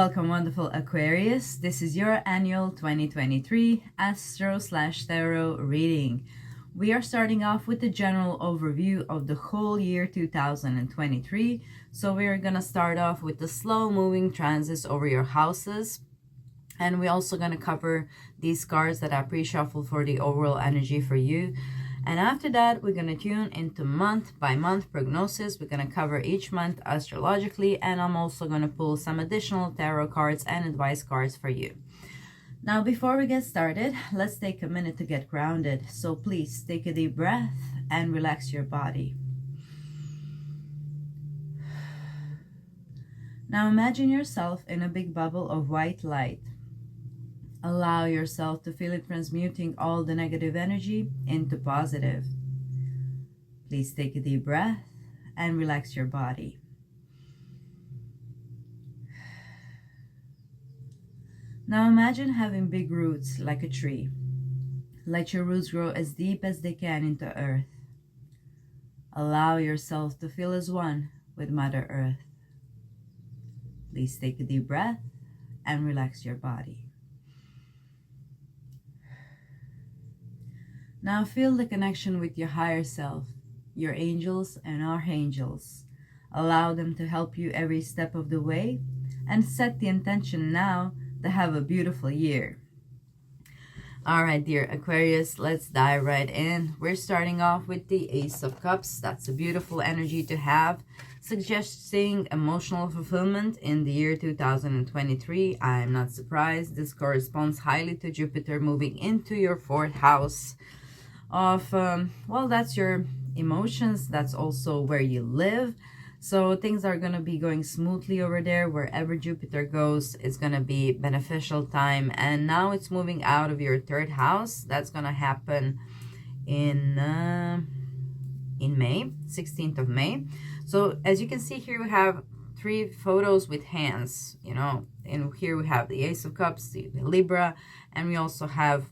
Welcome, wonderful Aquarius. This is your annual 2023 Astro/Tarot reading. We are starting off with the general overview of the whole year 2023. So we're going to start off with the slow-moving transits over your houses. And we're also going to cover these cards that are pre-shuffled for the overall energy for you. And after that, we're going to tune into month-by-month prognosis. We're going to cover each month astrologically, and I'm also going to pull some additional tarot cards and advice cards for you. Now, before we get started, let's take a minute to get grounded. So please take a deep breath and relax your body. Now imagine yourself in a big bubble of white light. Allow yourself to feel it transmuting all the negative energy into positive. Please take a deep breath and relax your body. Now imagine having big roots like a tree. Let your roots grow as deep as they can into earth. Allow yourself to feel as one with Mother Earth. Please take a deep breath and relax your body. Now feel the connection with your higher self, your angels and archangels. Allow them to help you every step of the way and set the intention now to have a beautiful year. All right, dear Aquarius, let's dive right in. We're starting off with the Ace of Cups. That's a beautiful energy to have, suggesting emotional fulfillment in the year 2023. I'm not surprised. This corresponds highly to Jupiter moving into your 4th house of, well, that's your emotions. That's also where you live. So things are going to be going smoothly over there. Wherever Jupiter goes, it's going to be beneficial time. And now it's moving out of your 3rd house. That's going to happen in May, 16th of May. So as you can see here, we have 3 photos with hands, you know, and here we have the Ace of Cups, the Libra, and we also have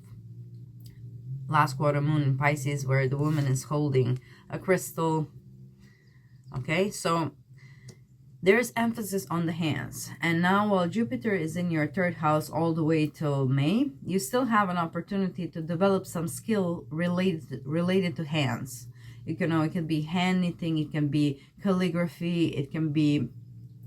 last quarter moon in Pisces, where the woman is holding a crystal. Okay, so there's emphasis on the hands. And now while Jupiter is in your 3rd house all the way till May, you still have an opportunity to develop some skill related to hands. You know, it can be hand knitting, it can be calligraphy, it can be,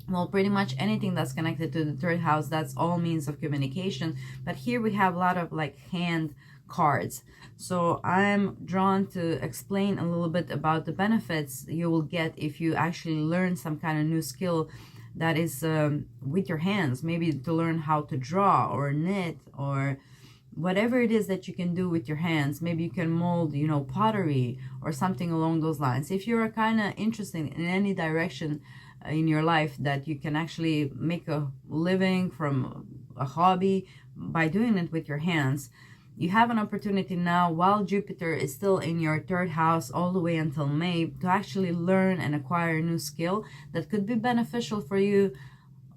well, pretty much anything that's connected to the 3rd house. That's all means of communication. But here we have a lot of like hand cards. So I'm drawn to explain a little bit about the benefits you will get if you actually learn some kind of new skill that is with your hands. Maybe to learn how to draw or knit or whatever it is that you can do with your hands. Maybe you can mold, you know, pottery or something along those lines. If you're kind of interested in any direction in your life that you can actually make a living from a hobby by doing it with your hands, you have an opportunity now while Jupiter is still in your 3rd house all the way until May to actually learn and acquire a new skill that could be beneficial for you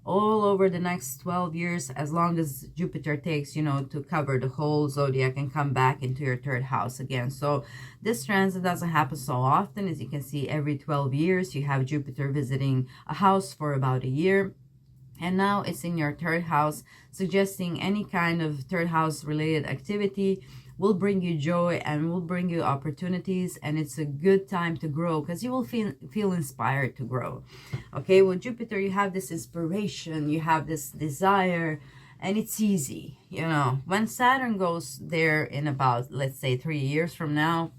all over the next 12 years, as long as Jupiter takes, you know, to cover the whole zodiac and come back into your 3rd house again. So this transit doesn't happen so often. As you can see, every 12 years you have Jupiter visiting a house for about a year. And now it's in your 3rd house, suggesting any kind of 3rd house related activity will bring you joy and will bring you opportunities. And it's a good time to grow because you will feel inspired to grow. Okay, with Jupiter, you have this inspiration, you have this desire, and it's easy. You know, when Saturn goes there in about, let's say, 3 years from now,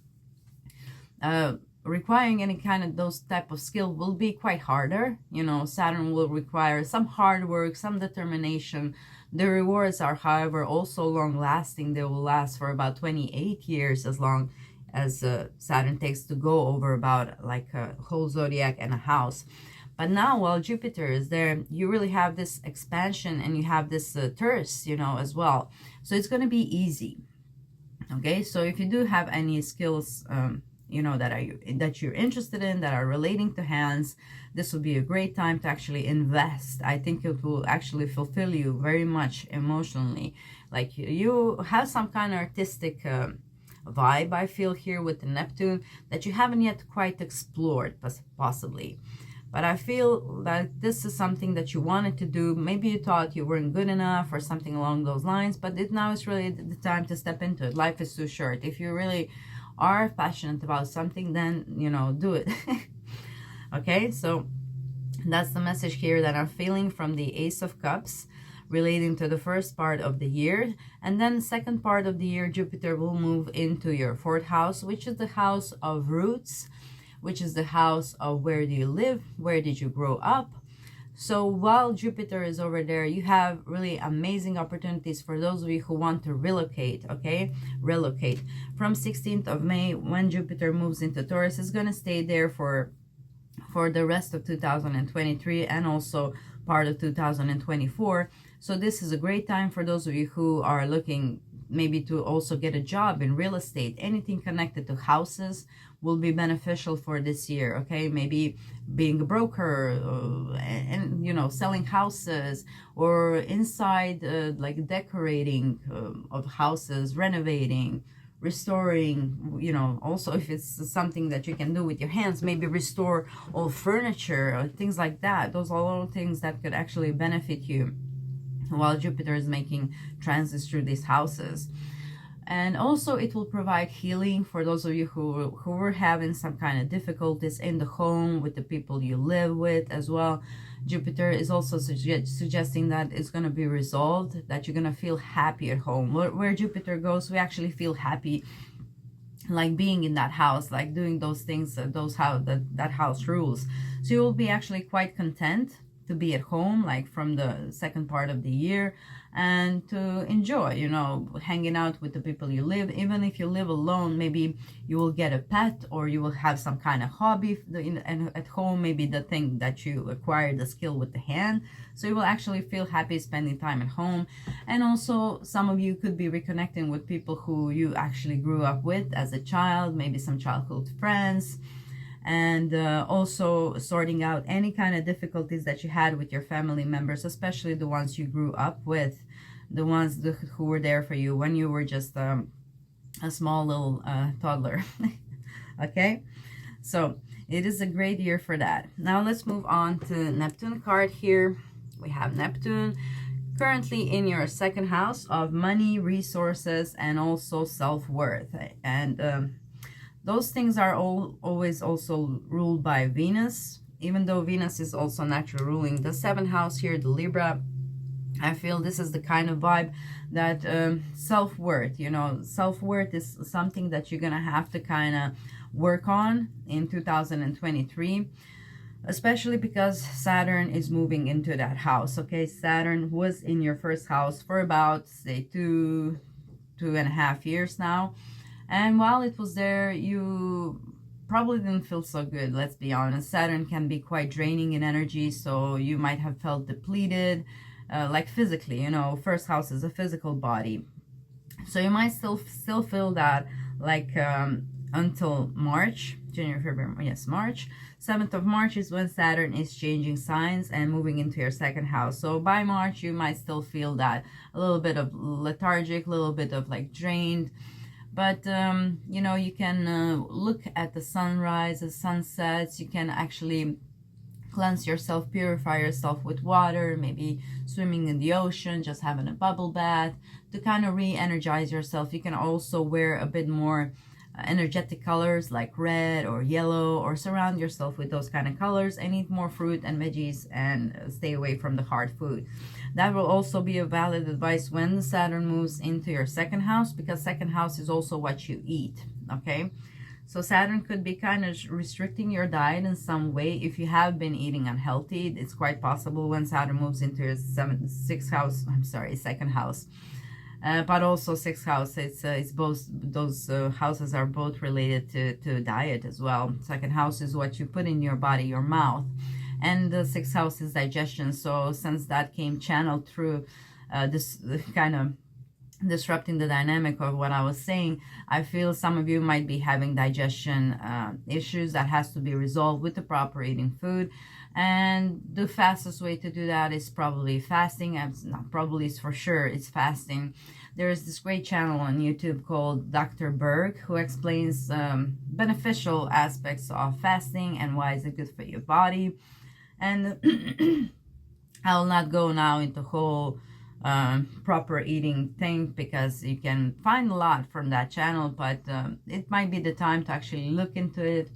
requiring any kind of those type of skill will be quite harder. You know, Saturn will require some hard work, some determination. The rewards are, however, also long lasting. They will last for about 28 years, as long as Saturn takes to go over about like a whole zodiac and a house. But now while Jupiter is there, you really have this expansion and you have this thirst, you know, as well. So it's going to be easy. Okay, so if you do have any skills, you know, that you're interested in, that are relating to hands, this will be a great time to actually invest. I think it will actually fulfill you very much emotionally. Like you have some kind of artistic vibe, I feel, here with the Neptune, that you haven't yet quite explored, possibly. But I feel that this is something that you wanted to do. Maybe you thought you weren't good enough or something along those lines, but now is really the time to step into it. Life is too short. If you really are passionate about something, then, you know, do it. Okay, so that's the message here that I'm feeling from the Ace of Cups, relating to the first part of the year. And then the second part of the year, Jupiter will move into your 4th house, which is the house of roots, which is the house of where do you live, where did you grow up. So while Jupiter is over there, you have really amazing opportunities for those of you who want to relocate, okay? Relocate. From 16th of May, when Jupiter moves into Taurus, it's going to stay there for the rest of 2023 and also part of 2024. So this is a great time for those of you who are looking maybe to also get a job in real estate. Anything connected to houses will be beneficial for this year, okay? Maybe being a broker and, you know, selling houses, or inside like decorating of houses, renovating, restoring, you know. Also, if it's something that you can do with your hands, maybe restore old furniture or things like that. Those are all things that could actually benefit you while Jupiter is making transits through these houses. And also it will provide healing for those of you who were having some kind of difficulties in the home with the people you live with as well. Jupiter is also suggesting that it's going to be resolved, that you're going to feel happy at home. Where Jupiter goes, we actually feel happy, like being in that house, like doing those things, that house rules. So you will be actually quite content to be at home, like from the second part of the year, and to enjoy, you know, hanging out with the people you live. Even if you live alone, maybe you will get a pet, or you will have some kind of hobby and at home, maybe the thing that you acquired, the skill with the hand. So you will actually feel happy spending time at home. And also some of you could be reconnecting with people who you actually grew up with as a child, maybe some childhood friends. And also sorting out any kind of difficulties that you had with your family members, especially the ones you grew up with, the ones who were there for you when you were just a small little toddler. Okay, so it is a great year for that. Now let's move on to Neptune card here. We have Neptune currently in your 2nd house of money, resources, and also self-worth. And those things are always also ruled by Venus, even though Venus is also natural ruling the 7th house here, the Libra. I feel this is the kind of vibe that self-worth, you know, self-worth is something that you're going to have to kind of work on in 2023, especially because Saturn is moving into that house, okay? Saturn was in your 1st house for about, say, two and a half years now. And while it was there, you probably didn't feel so good, let's be honest. Saturn can be quite draining in energy, so you might have felt depleted, like physically, you know. 1st house is a physical body. So you might still feel that, like until March, January, February, yes, March. 7th of March is when Saturn is changing signs and moving into your 2nd house. So by March, you might still feel that, a little bit of lethargic, a little bit of like drained. But, you know, you can look at the sunrise, the sunsets. You can actually cleanse yourself, purify yourself with water, maybe swimming in the ocean, just having a bubble bath to kind of re-energize yourself. You can also wear a bit more energetic colors like red or yellow, or surround yourself with those kind of colors, and eat more fruit and veggies, and stay away from the hard food. That will also be a valid advice when Saturn moves into your 2nd house, because 2nd house is also what you eat, okay? So Saturn could be kind of restricting your diet in some way. If you have been eating unhealthy, it's quite possible when Saturn moves into your 2nd house. But also 6th house, it's both, those houses are both related to diet as well. 2nd house is what you put in your body, your mouth. And the 6th house is digestion. So since that came channeled through this kind of disrupting the dynamic of what I was saying. I feel some of you might be having digestion issues that has to be resolved with the proper eating food. And the fastest way to do that is probably fasting. Not probably, it's for sure, it's fasting. There is this great channel on YouTube called Dr. Berg, who explains beneficial aspects of fasting and why is it good for your body. And I'll not go now into whole proper eating thing, because you can find a lot from that channel, but it might be the time to actually look into it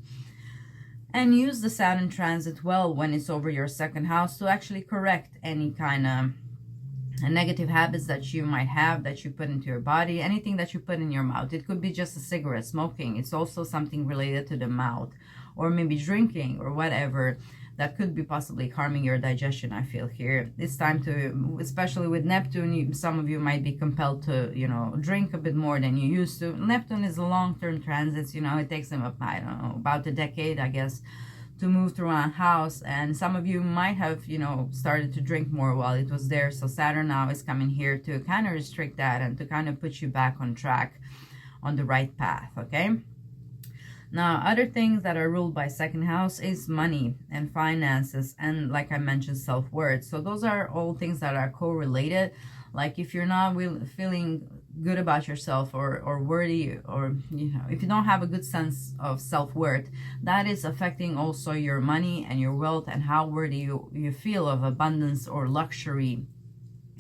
and use the Saturn transit well when it's over your second house to actually correct any kind of negative habits that you might have, that you put into your body, anything that you put in your mouth. It could be just a cigarette, smoking. It's also something related to the mouth, or maybe drinking or whatever that could be possibly harming your digestion. I feel here it's time to, especially with Neptune, some of you might be compelled to, you know, drink a bit more than you used to. Neptune is a long-term transit, you know, it takes them up, I don't know, about a decade, I guess, to move through a house. And some of you might have, you know, started to drink more while it was there. So Saturn now is coming here to kind of restrict that and to kind of put you back on track, on the right path, okay? Now, other things that are ruled by second house is money and finances, and like I mentioned, self-worth. So those are all things that are correlated. Like if you're not feeling good about yourself, or worthy, or, you know, if you don't have a good sense of self-worth, that is affecting also your money and your wealth and how worthy you feel of abundance or luxury,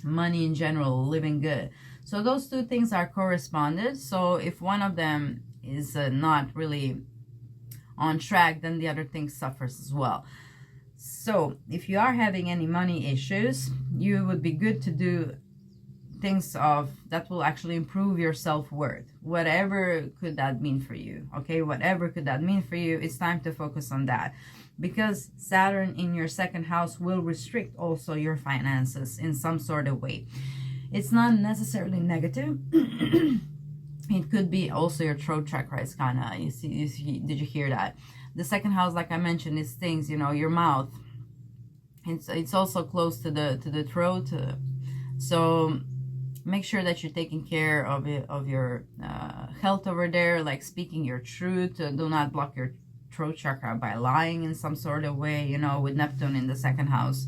money in general, living good. So those two things are corresponded. So if one of them is not really on track, then the other thing suffers as well. So if you are having any money issues, you would be good to do things of that will actually improve your self-worth, whatever could that mean for you. Okay, whatever could that mean for you, it's time to focus on that, because Saturn in your second house will restrict also your finances in some sort of way. It's not necessarily negative. It could be also your throat chakra is kind of, you see, did you hear that? The second house, like I mentioned, is things, you know, your mouth. It's also close to the throat. So make sure that you're taking care of your health over there, like speaking your truth. Do not block your throat chakra by lying in some sort of way, you know, with Neptune in the second house.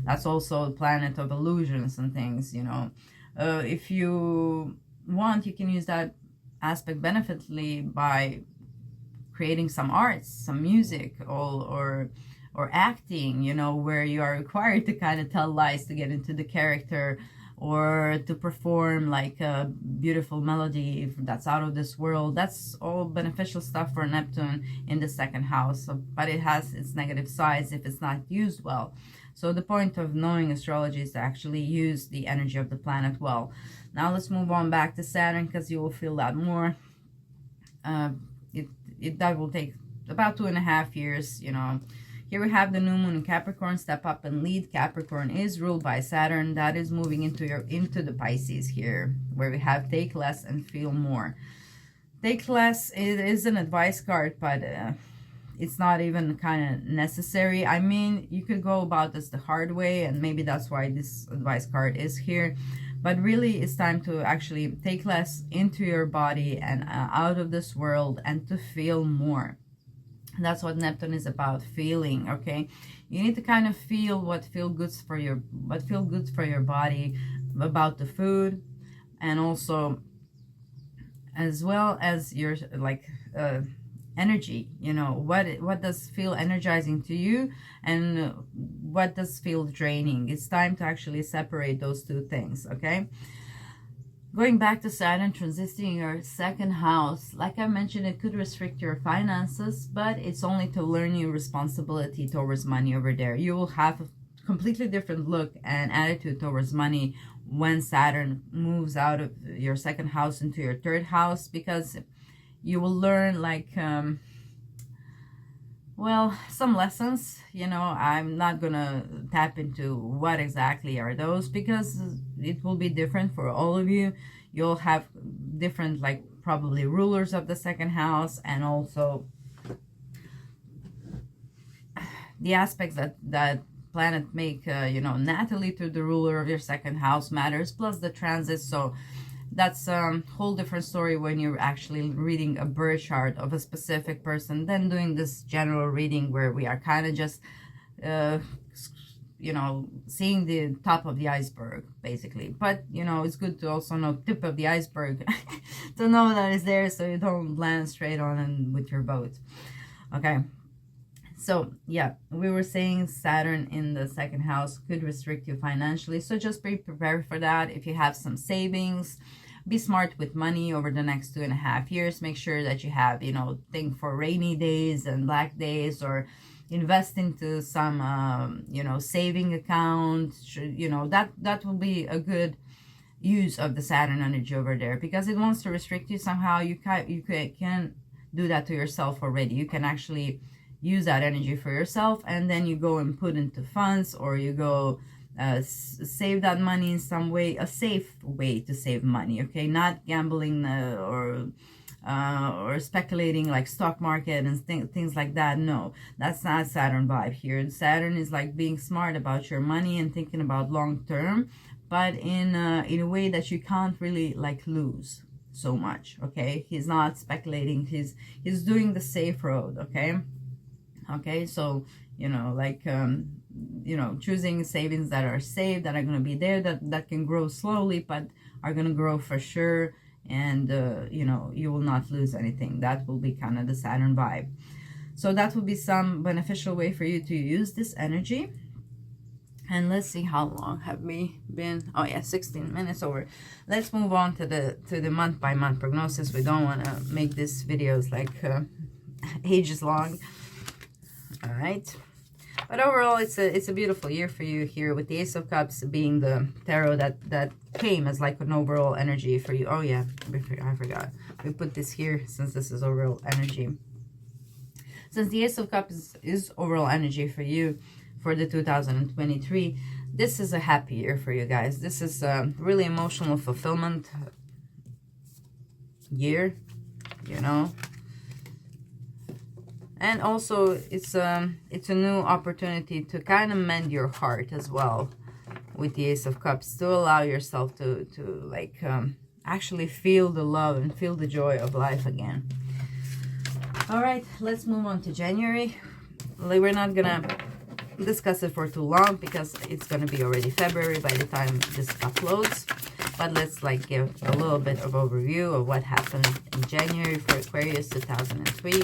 That's also a planet of illusions and things, you know. If you want, you can use that aspect beneficially by creating some arts, some music, or acting, you know, where you are required to kind of tell lies to get into the character, or to perform like a beautiful melody that's out of this world. That's all beneficial stuff for Neptune in the second house, but it has its negative sides if it's not used well. So the point of knowing astrology is to actually use the energy of the planet well. Now let's move on back to Saturn, because you will feel that more. That will take about 2.5 years, you know. Here we have the new moon in Capricorn. Step up and lead. Capricorn is ruled by Saturn. That is moving into the Pisces here, where we have take less and feel more. Take less, it is an advice card, but it's not even kind of necessary. I mean, you could go about this the hard way, and maybe that's why this advice card is here. But really, it's time to actually take less into your body and out of this world, and to feel more. That's what Neptune is about, feeling, okay? You need to kind of feel what feels good for your body, about the food, and also as well as your like energy, you know, what does feel energizing to you, and what does feel draining. It's time to actually separate those two things, okay? Going back to Saturn transiting your second house, like I mentioned, it could restrict your finances, but it's only to learn your responsibility towards money over there. You will have a completely different look and attitude towards money when Saturn moves out of your second house into your third house, because you will learn like well, some lessons, you know. I'm not gonna tap into what exactly are those, because it will be different for all of you. You'll have different, like, probably rulers of the second house, and also the aspects that planet make, you know, Natalie to the ruler of your second house matters, plus the transit. So that's a whole different story when you're actually reading a birth chart of a specific person than doing this general reading where we are kind of just you know, seeing the top of the iceberg basically. But you know, it's good to also know tip of the iceberg to know that it's there, so you don't land straight on and with your boat. Okay, so yeah, we were saying Saturn in the second house could restrict you financially, so just be prepared for that. If you have some savings, be smart with money over the next 2.5 years. Make sure that you have, you know, think for rainy days and black days, or invest into some you know, saving account. You know, that will be a good use of the Saturn energy over there, because it wants to restrict you somehow. You can do that to yourself already. You can actually use that energy for yourself, and then you go and put into funds, or you go save that money in some way, a safe way to save money. Okay, not gambling or speculating like stock market and things like that. No, that's not Saturn vibe here. Saturn is like being smart about your money and thinking about long term, but in a way that you can't really like lose so much. Okay, he's not speculating, he's doing the safe road. Okay, so you know, like you know, choosing savings that are safe, that are going to be there, that can grow slowly but are going to grow for sure, and you know, you will not lose anything. That will be kind of the Saturn vibe. So that would be some beneficial way for you to use this energy. And let's see, how long have we been? Oh yeah, 16 minutes over. Let's move on to the month by month prognosis. We don't want to make these videos like ages long. All right, but overall it's a beautiful year for you here, with the Ace of Cups being the tarot that came as like an overall energy for you. Oh yeah, I forgot, we put this here since this is overall energy. Since the Ace of Cups is overall energy for you for the 2023, this is a happy year for you guys. This is a really emotional fulfillment year, you know. And also it's a new opportunity to kind of mend your heart as well with the Ace of Cups, to allow yourself to like actually feel the love and feel the joy of life again. All right, let's move on to January. We're not gonna discuss it for too long because it's gonna be already February by the time this uploads, but let's like give a little bit of overview of what happened in January for Aquarius 2003.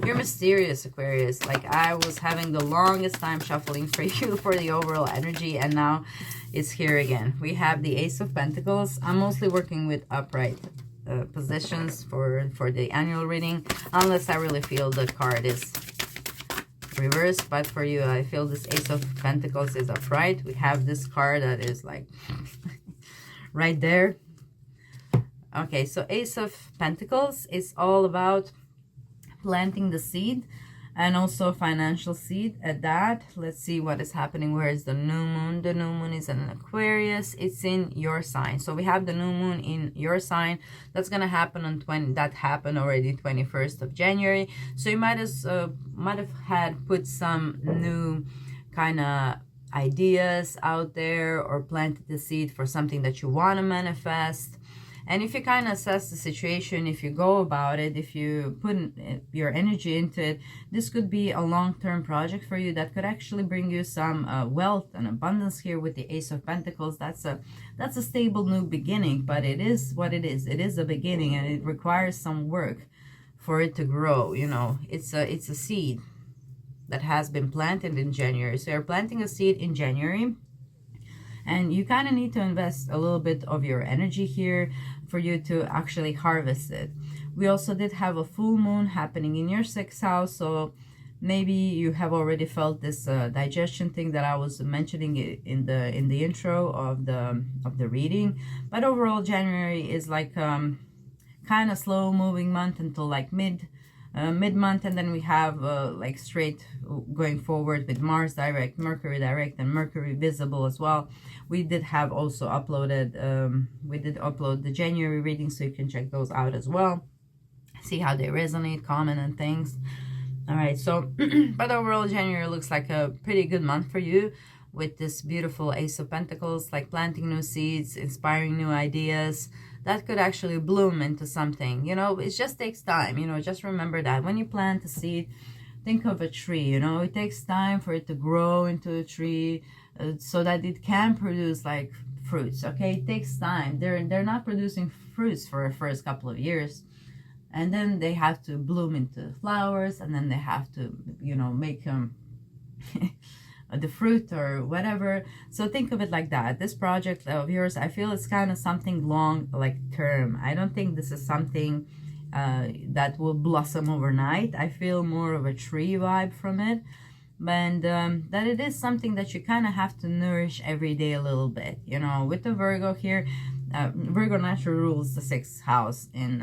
You're mysterious, Aquarius. Like, I was having the longest time shuffling for you for the overall energy, and now it's here again. We have the Ace of Pentacles. I'm mostly working with upright positions for the annual reading, unless I really feel the card is reversed. But for you, I feel this Ace of Pentacles is upright. We have this card that is like right there. Okay, so Ace of Pentacles is all about planting the seed, and also financial seed at that. Let's see what is happening. Where is the new moon? The new moon is in Aquarius. It's in your sign. So we have the new moon in your sign. That's gonna happen on that happened already 21st of January. So you might have had put some new kind of ideas out there, or planted the seed for something that you want to manifest. And if you kind of assess the situation, if you go about it, if you put your energy into it, this could be a long-term project for you that could actually bring you some wealth and abundance here with the Ace of Pentacles. That's a stable new beginning, but it is what it is. It is a beginning, and it requires some work for it to grow. You know, it's a seed that has been planted in January. So you're planting a seed in January, and you kind of need to invest a little bit of your energy here for you to actually harvest it. We also did have a full moon happening in your 6th house, so maybe you have already felt this digestion thing that I was mentioning in the intro of the reading. But overall, January is like kind of slow moving month until like mid-month, and then we have like straight going forward with Mars direct, Mercury direct, and Mercury visible as well. We did have also uploaded we did upload the January reading, so you can check those out as well, see how they resonate, comment and things. All right, so but overall January looks like a pretty good month for you, with this beautiful Ace of Pentacles, like planting new seeds, inspiring new ideas that could actually bloom into something. You know, it just takes time. You know, just remember that when you plant a seed, think of a tree. You know, it takes time for it to grow into a tree, so that it can produce like fruits. Okay, it takes time. They're not producing fruits for the first couple of years, and then they have to bloom into flowers, and then they have to, you know, make them the fruit or whatever. So think of it like that. This project of yours, I feel it's kind of something long, like term. I don't think this is something that will blossom overnight. I feel more of a tree vibe from it, and that it is something that you kind of have to nourish every day a little bit. You know, with the Virgo here, Virgo naturally rules the 6th house in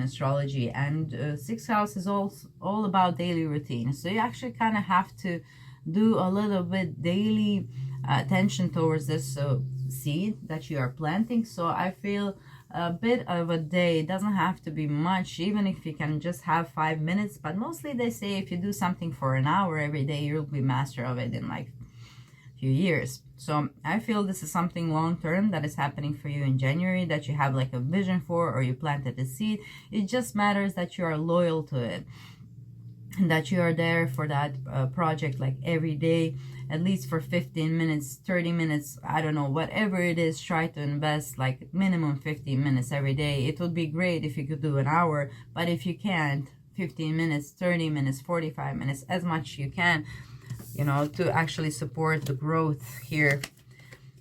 astrology, and 6th house is all about daily routine. So you actually kind of have to do a little bit daily attention towards this seed that you are planting. So I feel a bit of a day, it doesn't have to be much, even if you can just have 5 minutes, but mostly they say if you do something for an hour every day, you'll be master of it in like a few years. So I feel this is something long-term that is happening for you in January, that you have like a vision for, or you planted a seed. It just matters that you are loyal to it, and that you are there for that project like every day, at least for 15 minutes, 30 minutes, I don't know, whatever it is. Try to invest like minimum 15 minutes every day. It would be great if you could do an hour, but if you can't, 15 minutes, 30 minutes, 45 minutes, as much you can, you know, to actually support the growth here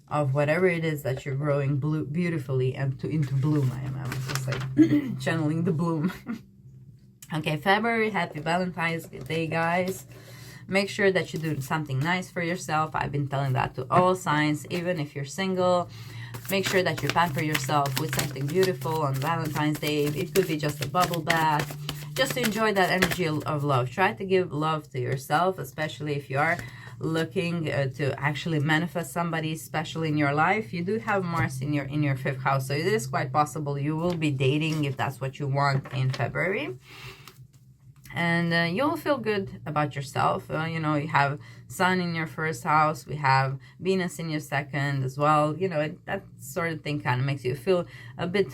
of whatever it is that you're growing beautifully and into bloom. I'm just like channeling the bloom. Okay, February, happy Valentine's Day, guys. Make sure that you do something nice for yourself. I've been telling that to all signs, even if you're single. Make sure that you pamper yourself with something beautiful on Valentine's Day. It could be just a bubble bath, just to enjoy that energy of love. Try to give love to yourself, especially if you are looking to actually manifest somebody special in your life. You do have Mars in your 5th house, so it is quite possible you will be dating if that's what you want in February. And you'll feel good about yourself. You know, you have Sun in your 1st house. We have Venus in your 2nd as well. You know, that sort of thing kind of makes you feel a bit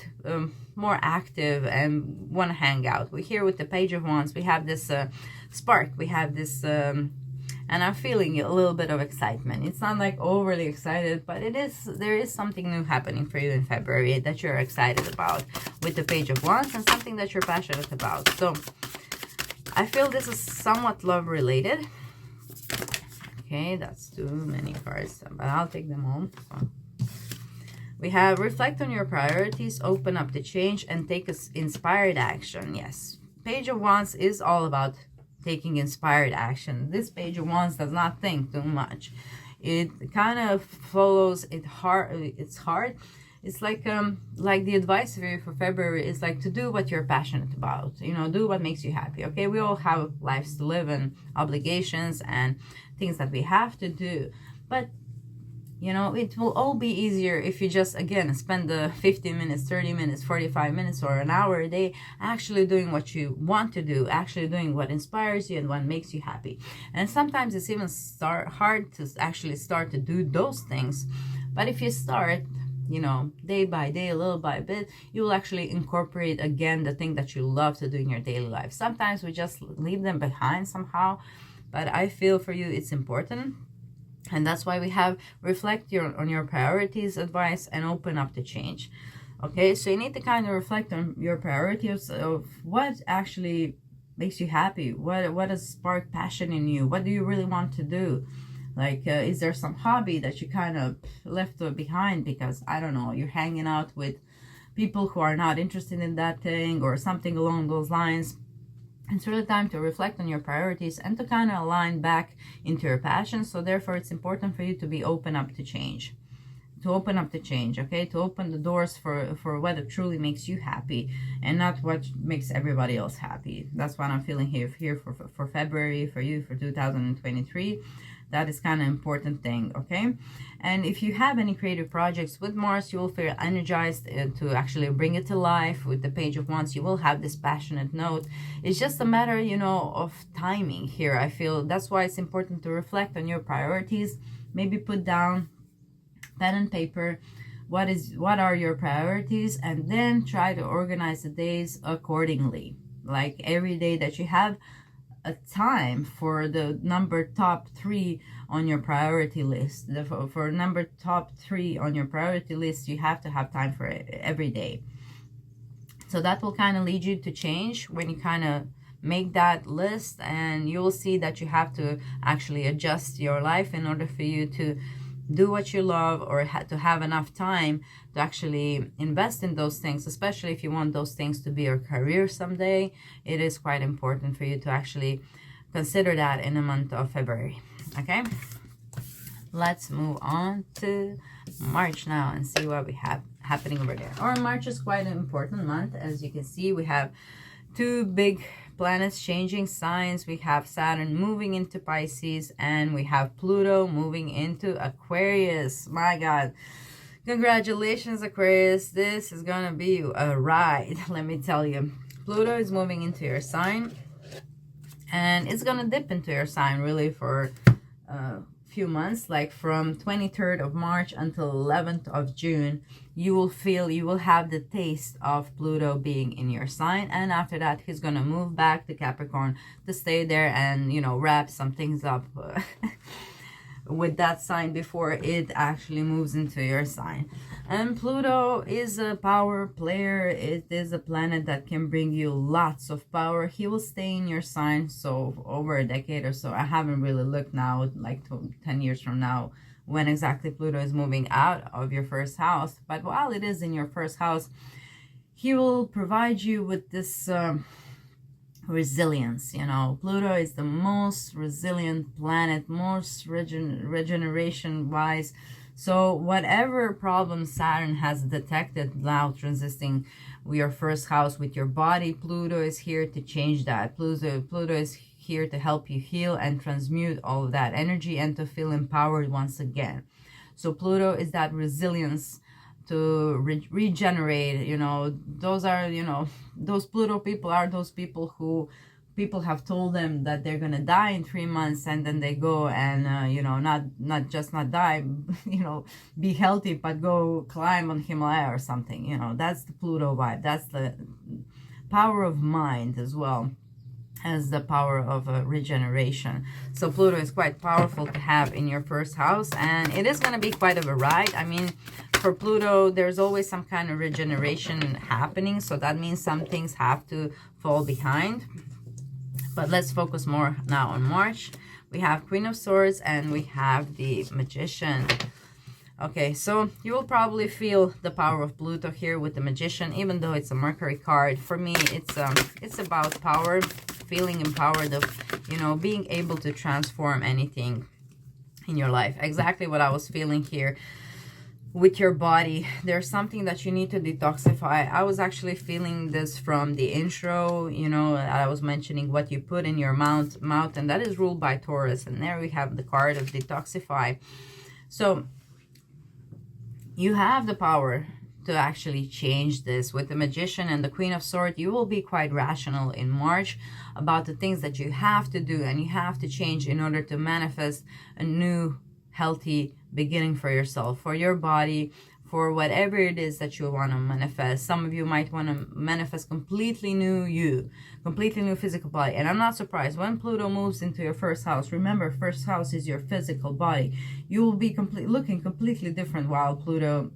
more active and want to hang out. We're here with the Page of Wands. We have this spark. We have this... and I'm feeling a little bit of excitement. It's not like overly excited, but there is something new happening for you in February that you're excited about with the Page of Wands, and something that you're passionate about. So I feel this is somewhat love related. Okay, that's too many cards, but I'll take them all. So we have reflect on your priorities, open up to change, and take inspired action. Yes, Page of Wands is all about taking inspired action. This Page of Wands does not think too much. It kind of follows it hard. It's hard. It's like the advice for February is like to do what you're passionate about. You know, do what makes you happy. Okay, we all have lives to live and obligations and things that we have to do, but you know, it will all be easier if you just, again, spend the 15 minutes, 30 minutes, 45 minutes, or an hour a day actually doing what you want to do, actually doing what inspires you and what makes you happy. And sometimes it's even hard to actually start to do those things. But if you start, you know, day by day, a little by bit, you will actually incorporate again the thing that you love to do in your daily life. Sometimes we just leave them behind somehow, but I feel for you it's important. And that's why we have reflect on your priorities advice and open up to change. Okay, so you need to kind of reflect on your priorities of what actually makes you happy. What does spark passion in you? What do you really want to do? Like, is there some hobby that you kind of left behind because, I don't know, you're hanging out with people who are not interested in that thing or something along those lines? It's really time to reflect on your priorities and to kind of align back into your passion. So therefore, it's important for you to be open up to change. To open up to change, okay? To open the doors for what truly makes you happy and not what makes everybody else happy. That's what I'm feeling here for February, for you, for 2023. That is kind of important thing, okay? And if you have any creative projects with Mars, you will feel energized to actually bring it to life. With the Page of Wands, you will have this passionate note. It's just a matter, you know, of timing here. I feel that's why it's important to reflect on your priorities. Maybe put down pen and paper what are your priorities, and then try to organize the days accordingly. Like every day that you have a time for the number top 3 on your priority list, for number top 3 on your priority list, you have to have time for it every day. So that will kind of lead you to change when you kind of make that list, and you will see that you have to actually adjust your life in order for you to do what you love, or to have enough time to actually invest in those things, especially if you want those things to be your career someday. It is quite important for you to actually consider that in the month of February, okay? Let's move on to March now and see what we have happening over there. Or March is quite an important month. As you can see, we have 2 big planets changing signs. We have Saturn moving into Pisces, and we have Pluto moving into Aquarius. My God, congratulations, Aquarius. This is gonna be a ride, let me tell you. Pluto is moving into your sign, and it's gonna dip into your sign really for a few months, like from 23rd of March until 11th of June. You will have the taste of Pluto being in your sign, and after that he's gonna move back to Capricorn to stay there and, you know, wrap some things up with that sign before it actually moves into your sign. And Pluto is a power player. It is a planet that can bring you lots of power. He will stay in your sign so over a decade or so. I haven't really looked now, like 10 years from now, when exactly Pluto is moving out of your first house. But while it is in your first house, he will provide you with this resilience. You know, Pluto is the most resilient planet, most regeneration wise. So whatever problem Saturn has detected now transiting your first house with your body, Pluto is here to change that. Pluto is here to help you heal and transmute all of that energy and to feel empowered once again. So Pluto is that resilience to regenerate. You know, those are, you know, those Pluto people are those people who people have told them that they're gonna die in 3 months, and then they go and you know, not just not die, you know, be healthy, but go climb on Himalaya or something. You know, that's the Pluto vibe. That's the power of mind as well as the power of regeneration. So Pluto is quite powerful to have in your first house, and it is going to be quite of a ride. I mean, for Pluto, there's always some kind of regeneration happening, so that means some things have to fall behind. But let's focus more now on March. We have Queen of Swords and we have the Magician. Okay, so you will probably feel the power of Pluto here with the Magician, even though it's a Mercury card. For me, it's about power, feeling empowered, of, you know, being able to transform anything in your life. Exactly what I was feeling here with your body. There's something that you need to detoxify. I was actually feeling this from the intro. You know, I was mentioning what you put in your mouth, and that is ruled by Taurus. And there we have the card of detoxify. So you have the power to actually change this. With the Magician and the Queen of Swords, you will be quite rational in March about the things that you have to do and you have to change in order to manifest a new healthy beginning for yourself, for your body, for whatever it is that you want to manifest. Some of you might want to manifest completely new you, completely new physical body. And I'm not surprised when Pluto moves into your first house. Remember, first house is your physical body. You will be looking completely different while Pluto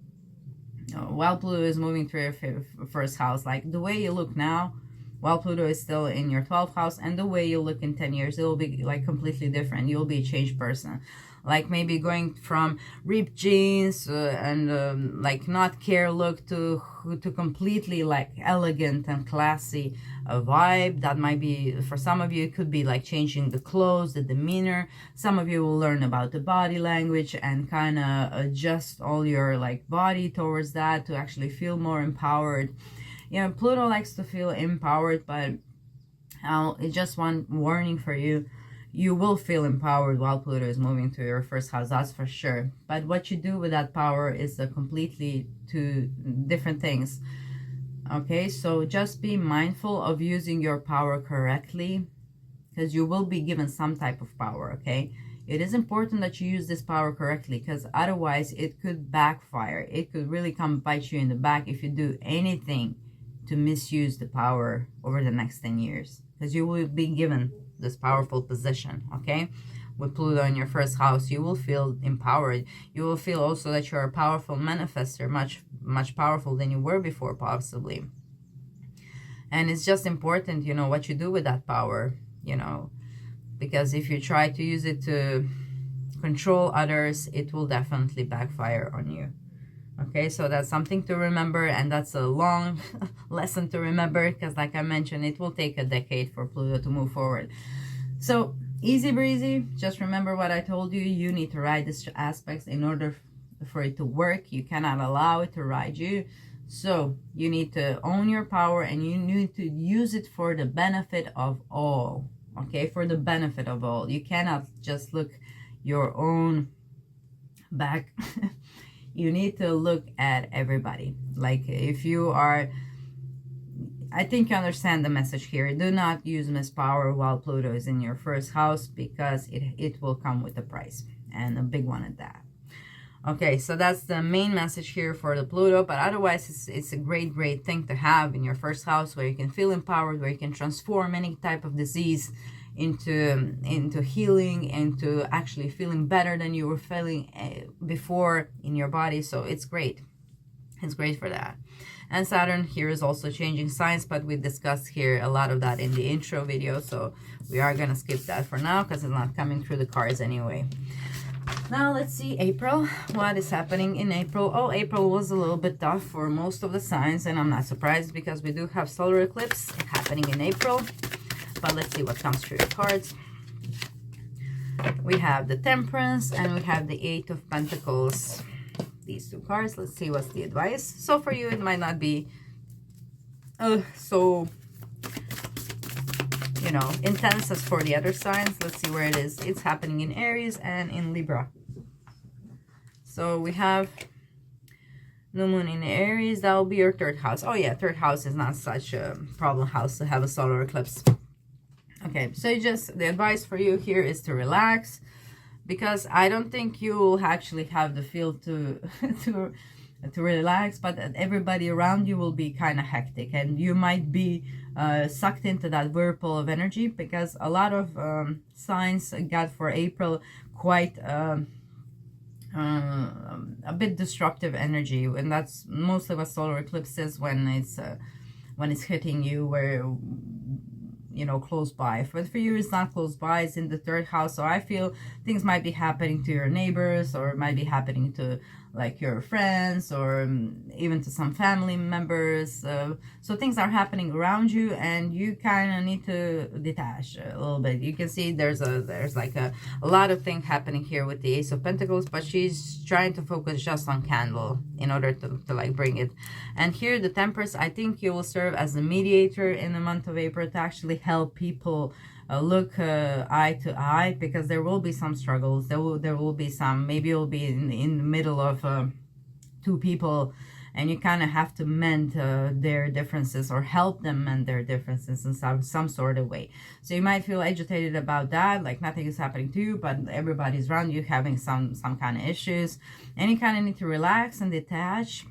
is moving through your first house. Like the way you look now while Pluto is still in your 12th house, and the way you look in 10 years, it will be like completely different. You'll be a changed person. Like maybe going from ripped jeans and like not care look to completely like elegant and classy vibe. That might be, for some of you, it could be like changing the clothes, the demeanor. Some of you will learn about the body language and kind of adjust all your like body towards that to actually feel more empowered. You know, Pluto likes to feel empowered, but it's just one warning for you. you will feel empowered while Pluto is moving to your first house, that's for sure. But what you do with that power is completely two different things. Okay, so just be mindful of using your power correctly, because you will be given some type of power, okay? It is important that you use this power correctly, because otherwise it could backfire. It could really come bite you in the back if you do anything to misuse the power over the next 10 years, because you will be given this powerful position, okay? With Pluto in your first house, you will feel empowered. You will feel also that you're a powerful manifester, much powerful than you were before, possibly. And it's just important, you know, what you do with that power, you know, because if you try to use it to control others, it will definitely backfire on you. Okay, so that's something to remember, and that's a long lesson to remember, because like I mentioned, it will take a decade for Pluto to move forward. So easy breezy, just remember what I told you. You need to ride these aspects in order for it to work. You cannot allow it to ride you. So you need to own your power, and you need to use it for the benefit of all. Okay, for the benefit of all. You cannot just look your own back. You need to look at everybody. Like if you are, I think you understand the message here. Do not use mispower while Pluto is in your first house, because it will come with a price, and a big one at that. Okay, so that's the main message here for the Pluto. But otherwise, it's a great thing to have in your first house, where you can feel empowered, where you can transform any type of disease into healing, into actually feeling better than you were feeling before in your body. So it's great. It's great for that. And Saturn here is also changing signs, but we discussed here a lot of that in the intro video, so we are going to skip that for now, because it's not coming through the cards anyway. Now let's see April. What is happening in April? Oh, April was a little bit tough for most of the signs, and I'm not surprised, because we do have solar eclipse happening in April. But let's see what comes through the cards. We have the Temperance, and we have the Eight of Pentacles. These two cards. Let's see what's the advice. So for you, it might not be so, you know, intense as for the other signs. Let's see where it is. It's happening in Aries and in Libra. So we have New Moon in Aries. That will be your third house. Oh yeah, third house is not such a problem house to have a solar eclipse. Okay, so the advice for you here is to relax, because I don't think you will actually have the feel to relax, but everybody around you will be kind of hectic, and you might be sucked into that whirlpool of energy, because a lot of signs got for April quite a bit disruptive energy, and that's mostly what solar eclipse is, when it's hitting you where, you know, close by. But for you, it's not close by, it's in the third house. So I feel things might be happening to your neighbors, or it might be happening to like your friends, or even to some family members. So things are happening around you, and you kind of need to detach a little bit. You can see there's like a lot of things happening here with the Ace of Pentacles, but she's trying to focus just on Candle in order to like bring it. And here the Temperance, I think you will serve as a mediator in the month of April to actually help people look eye to eye, because there will be some struggles. There will be some, maybe you'll be in the middle of two people, and you kind of have to mend their differences, or help them mend their differences in some sort of way. So you might feel agitated about that, like nothing is happening to you, but everybody's around you having some kind of issues, and you kind of need to relax and detach.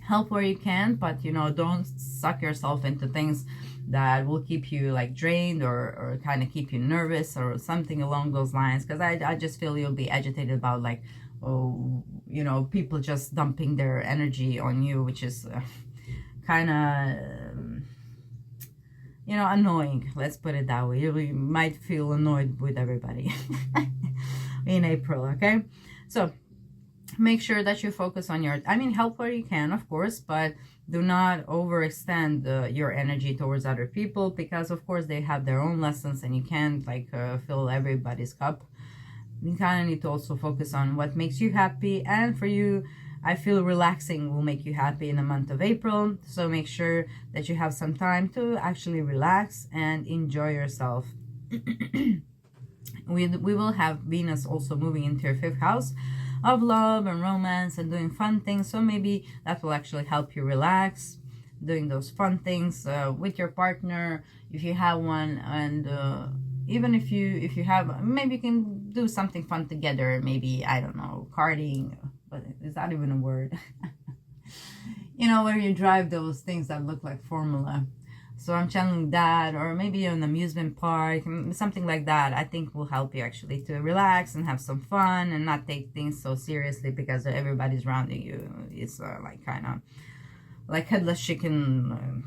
Help where you can, but you know, don't suck yourself into things that will keep you like drained, or kind of keep you nervous, or something along those lines, because I just feel you'll be agitated about like, oh, you know, people just dumping their energy on you, which is kind of, you know, annoying. Let's put it that way. You might feel annoyed with everybody in April, okay? So make sure that you focus on help where you can, of course, but do not overextend your energy towards other people, because of course they have their own lessons, and you can't like fill everybody's cup. You kind of need to also focus on what makes you happy, and for you, I feel relaxing will make you happy in the month of April. So make sure that you have some time to actually relax and enjoy yourself. We will have Venus also moving into your 5th house of love and romance and doing fun things. So maybe that will actually help you relax, doing those fun things with your partner if you have one. And even if you have, maybe you can do something fun together. Maybe, I don't know, karting, but is that even a word? You know, where you drive those things that look like Formula. So I'm channeling that, or maybe an amusement park, something like that. I think will help you actually to relax and have some fun and not take things so seriously because everybody's around you. It's like kind of like headless chicken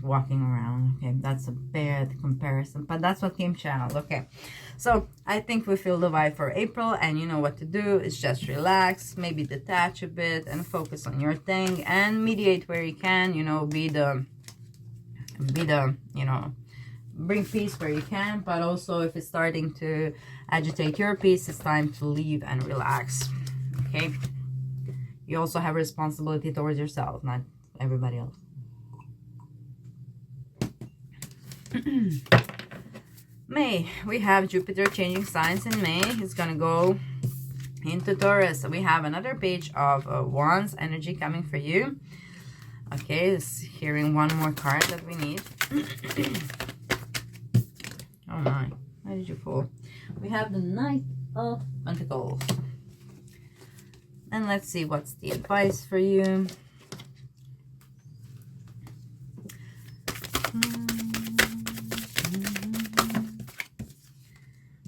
walking around. Okay, that's a bad comparison, but that's what came channeled. Okay, so I think we feel the vibe for April, and you know what to do is just relax, maybe detach a bit and focus on your thing and mediate where you can. You know, be the you know, bring peace where you can, but also if it's starting to agitate your peace, it's time to leave and relax. Okay, you also have responsibility towards yourself, not everybody else. May, we have Jupiter changing signs in May. It's gonna go into Taurus. So we have another page of Wands energy coming for you. Okay, it's hearing one more card that we need. Oh my, why did you fall? We have the Knight of Pentacles. And let's see what's the advice for you.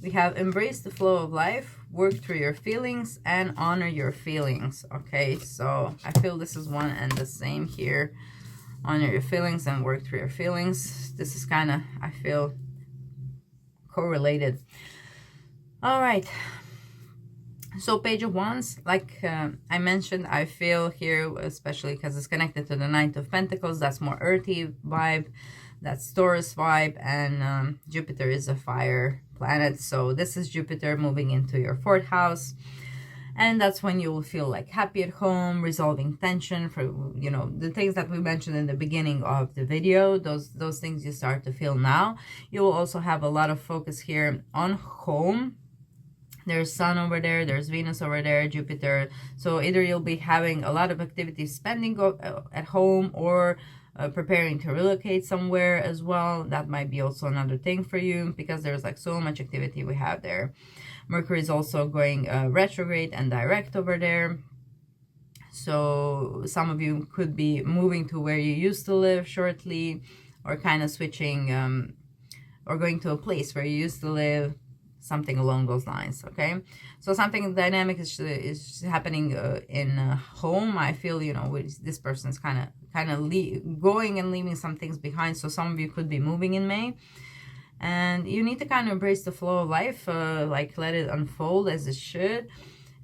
We have embrace the flow of life, work through your feelings, and honor your feelings. Okay, so I feel this is one and the same here. Honor your feelings and work through your feelings. This is kind of, I feel, correlated. All right. So Page of Wands, like I mentioned, I feel here, especially because it's connected to the Knight of Pentacles, that's more earthy vibe. That's Taurus vibe, and Jupiter is a fire planet. So this is Jupiter moving into your 4th house. And that's when you will feel like happy at home, resolving tension for, you know, the things that we mentioned in the beginning of the video. Those things you start to feel now. You will also have a lot of focus here on home. There's Sun over there, there's Venus over there, Jupiter. So either you'll be having a lot of activities spending at home, or preparing to relocate somewhere as well. That might be also another thing for you, because there's like so much activity we have there. Mercury is also going retrograde and direct over there. So some of you could be moving to where you used to live shortly, or kind of switching or going to a place where you used to live, something along those lines. Okay, so something dynamic is happening in home. I feel, you know, this person's kind of going and leaving some things behind. So some of you could be moving in May, and you need to kind of embrace the flow of life, like let it unfold as it should.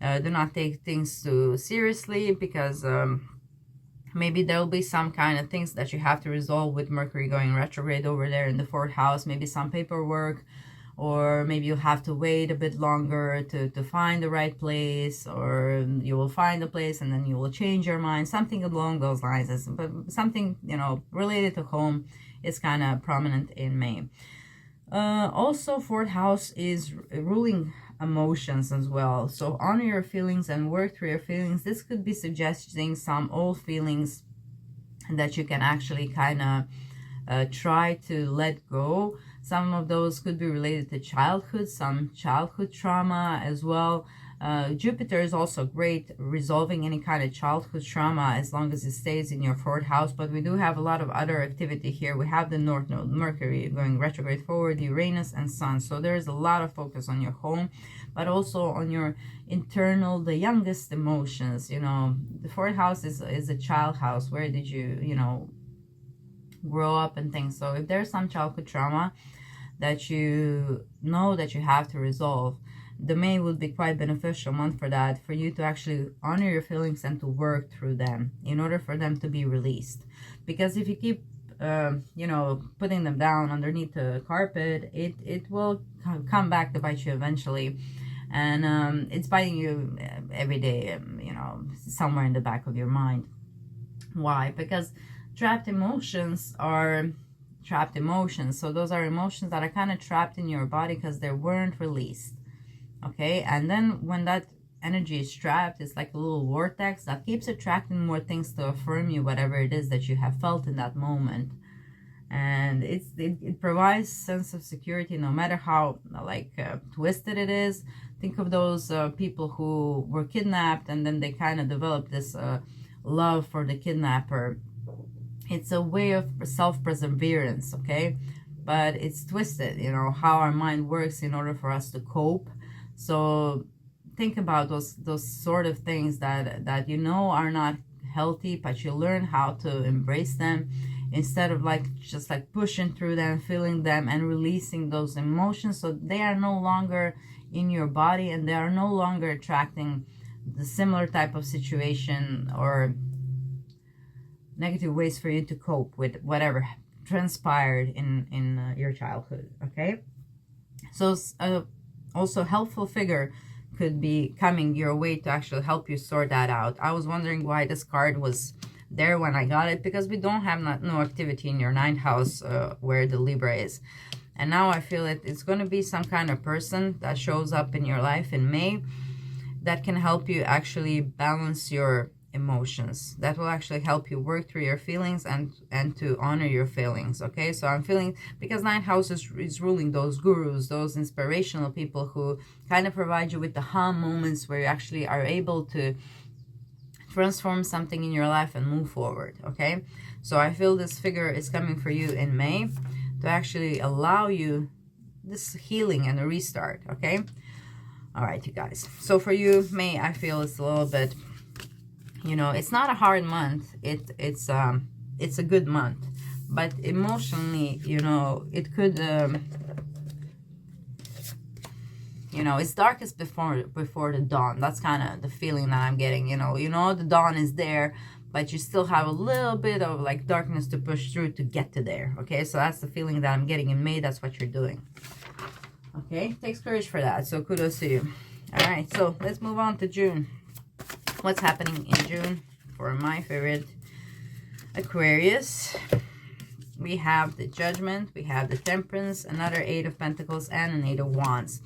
Do not take things too seriously, because maybe there'll be some kind of things that you have to resolve with Mercury going retrograde over there in the 4th house. Maybe some paperwork, or maybe you'll have to wait a bit longer to find the right place, or you will find a place and then you will change your mind. Something along those lines. But something, you know, related to home is kind of prominent in May. Also, 4th house is ruling emotions as well. So honor your feelings and work through your feelings. This could be suggesting some old feelings that you can actually kind of try to let go. Some of those could be related to childhood, some childhood trauma as well. Jupiter is also great resolving any kind of childhood trauma as long as it stays in your 4th house. But we do have a lot of other activity here. We have the North Node, Mercury going retrograde forward, Uranus and Sun. So there's a lot of focus on your home, but also on your internal, the youngest emotions. You know, the 4th house is a child house. Where did you know, grow up and things. So if there's some childhood trauma that you know that you have to resolve, the May would be quite beneficial month for that, for you to actually honor your feelings and to work through them in order for them to be released. Because if you keep you know, putting them down underneath the carpet, it will come back to bite you eventually. And it's biting you every day, you know, somewhere in the back of your mind. Why? Because trapped emotions are trapped emotions. So those are emotions that are kind of trapped in your body because they weren't released. Okay, and then when that energy is trapped, it's like a little vortex that keeps attracting more things to affirm you, whatever it is that you have felt in that moment. And it provides sense of security, no matter how like twisted it is. Think of those people who were kidnapped, and then they kind of developed this love for the kidnapper. It's a way of self-perseverance, okay? But it's twisted, you know, how our mind works in order for us to cope. So think about those sort of things that you know are not healthy, but you learn how to embrace them instead of like just like pushing through them, feeling them, and releasing those emotions. So they are no longer in your body, and they are no longer attracting the similar type of situation or negative ways for you to cope with whatever transpired in your childhood. Okay, so also helpful figure could be coming your way to actually help you sort that out. I was wondering why this card was there when I got it, because we don't have no activity in your 9th house where the Libra is. And now I feel it's going to be some kind of person that shows up in your life in May that can help you actually balance your emotions, that will actually help you work through your feelings and to honor your feelings. Okay, so I'm feeling, because 9th house is ruling those gurus, those inspirational people who kind of provide you with the moments where you actually are able to transform something in your life and move forward. Okay, so I feel this figure is coming for you in May to actually allow you this healing and a restart. Okay, all right, you guys, so for you, May, I feel it's a little bit, you know, it's not a hard month. It's a good month, but emotionally, you know, it could you know, it's darkest before the dawn. That's kind of the feeling that I'm getting. You know, the dawn is there, but you still have a little bit of like darkness to push through to get to there. Okay, so that's the feeling that I'm getting in May. That's what you're doing. Okay, takes courage for that, so kudos to you. All right, so let's move on to June. What's happening in June for my favorite Aquarius? We have the Judgment, we have the Temperance, another 8 of Pentacles, and an 8 of Wands.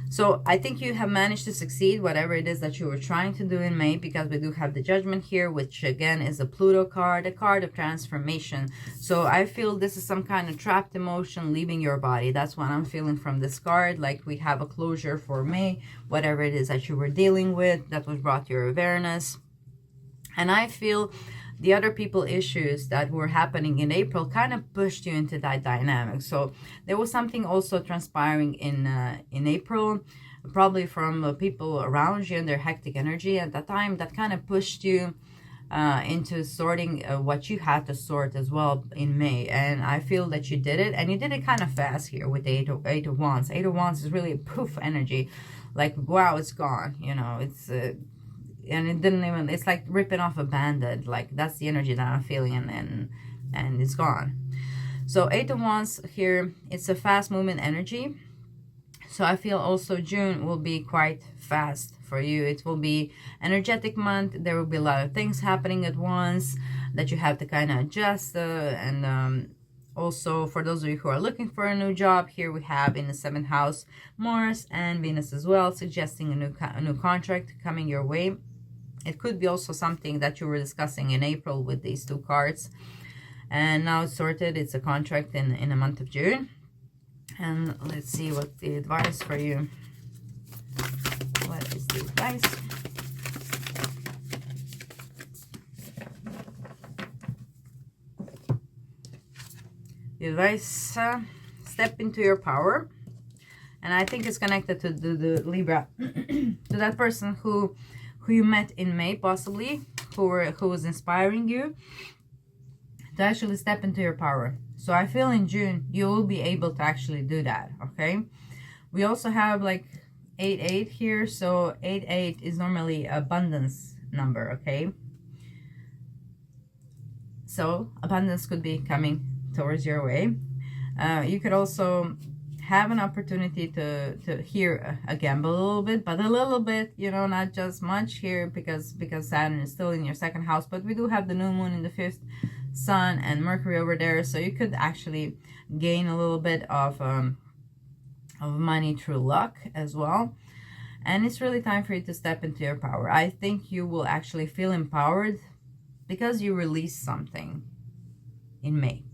So I think you have managed to succeed, whatever it is that you were trying to do in May, because we do have the Judgment here, which again is a Pluto card, a card of transformation. So I feel this is some kind of trapped emotion leaving your body. That's what I'm feeling from this card. Like we have a closure for May, whatever it is that you were dealing with, that was brought to your awareness. And I feel the other people issues that were happening in April kind of pushed you into that dynamic. So there was something also transpiring in April, probably from people around you and their hectic energy at that time, that kind of pushed you into sorting what you had to sort as well in May. And I feel that you did it, and you did it kind of fast here with the 8 of Wands. 8 of Wands is really a poof energy, like wow, it's gone. You know, it's and it didn't even, it's like ripping off a band-aid. Like that's the energy that I'm feeling, and it's gone. So 8 of Wands here, it's a fast movement energy. So I feel also June will be quite fast for you. It will be energetic month. There will be a lot of things happening at once that you have to kind of adjust. And also for those of you who are looking for a new job, here we have in the 7th house Mars and Venus as well, suggesting a new contract coming your way. It could be also something that you were discussing in April with these 2 cards. And now it's sorted. It's a contract in the month of June. And let's see what the advice for you. What is the advice? The advice, step into your power. And I think it's connected to the Libra, to that person who you met in May, possibly, who was inspiring you to actually step into your power. So I feel in June you will be able to actually do that. Okay, we also have like 8-8 here, so 8-8 is normally abundance number. Okay, so abundance could be coming towards your way. You could also have an opportunity to hear a gamble a little bit, but a little bit, you know, not just much here, because Saturn is still in your 2nd house. But we do have the new moon in the 5th, Sun and Mercury over there. So you could actually gain a little bit of money through luck as well. And it's really time for you to step into your power. I think you will actually feel empowered because you released something in May.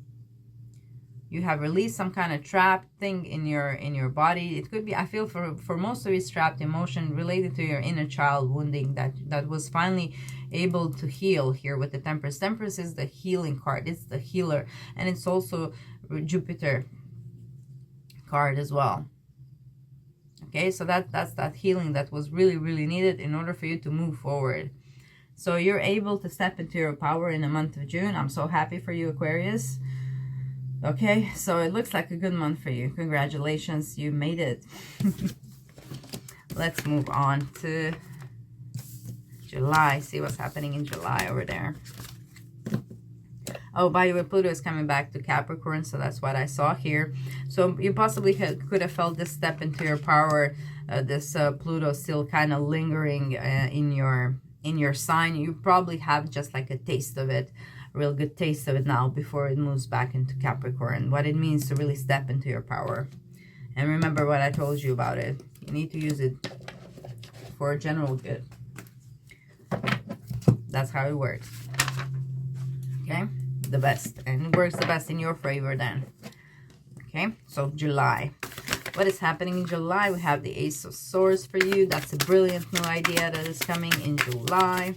You have released some kind of trapped thing in your body. It could be, I feel for most of you, trapped emotion related to your inner child wounding that was finally able to heal here with the Temperance. Temperance is the healing card. It's the healer. And it's also Jupiter card as well. Okay, so that's that healing that was really, really needed in order for you to move forward. So you're able to step into your power in the month of June. I'm so happy for you, Aquarius. Okay, so it looks like a good month for you. Congratulations, you made it. Let's move on to July. See what's happening in July over there. Oh, by the way, Pluto is coming back to Capricorn, so that's what I saw here. So you possibly could have felt this step into your power, this Pluto still kind of lingering in your sign. You probably have just like a taste of it, a real good taste of it now before it moves back into Capricorn. What it means to really step into your power. And remember what I told you about it. You need to use it for general good. That's how it works. Okay? The best, and it works the best in your favor then. Okay, so July. What is happening in July? We have the Ace of Swords for you. That's a brilliant new idea that is coming in July.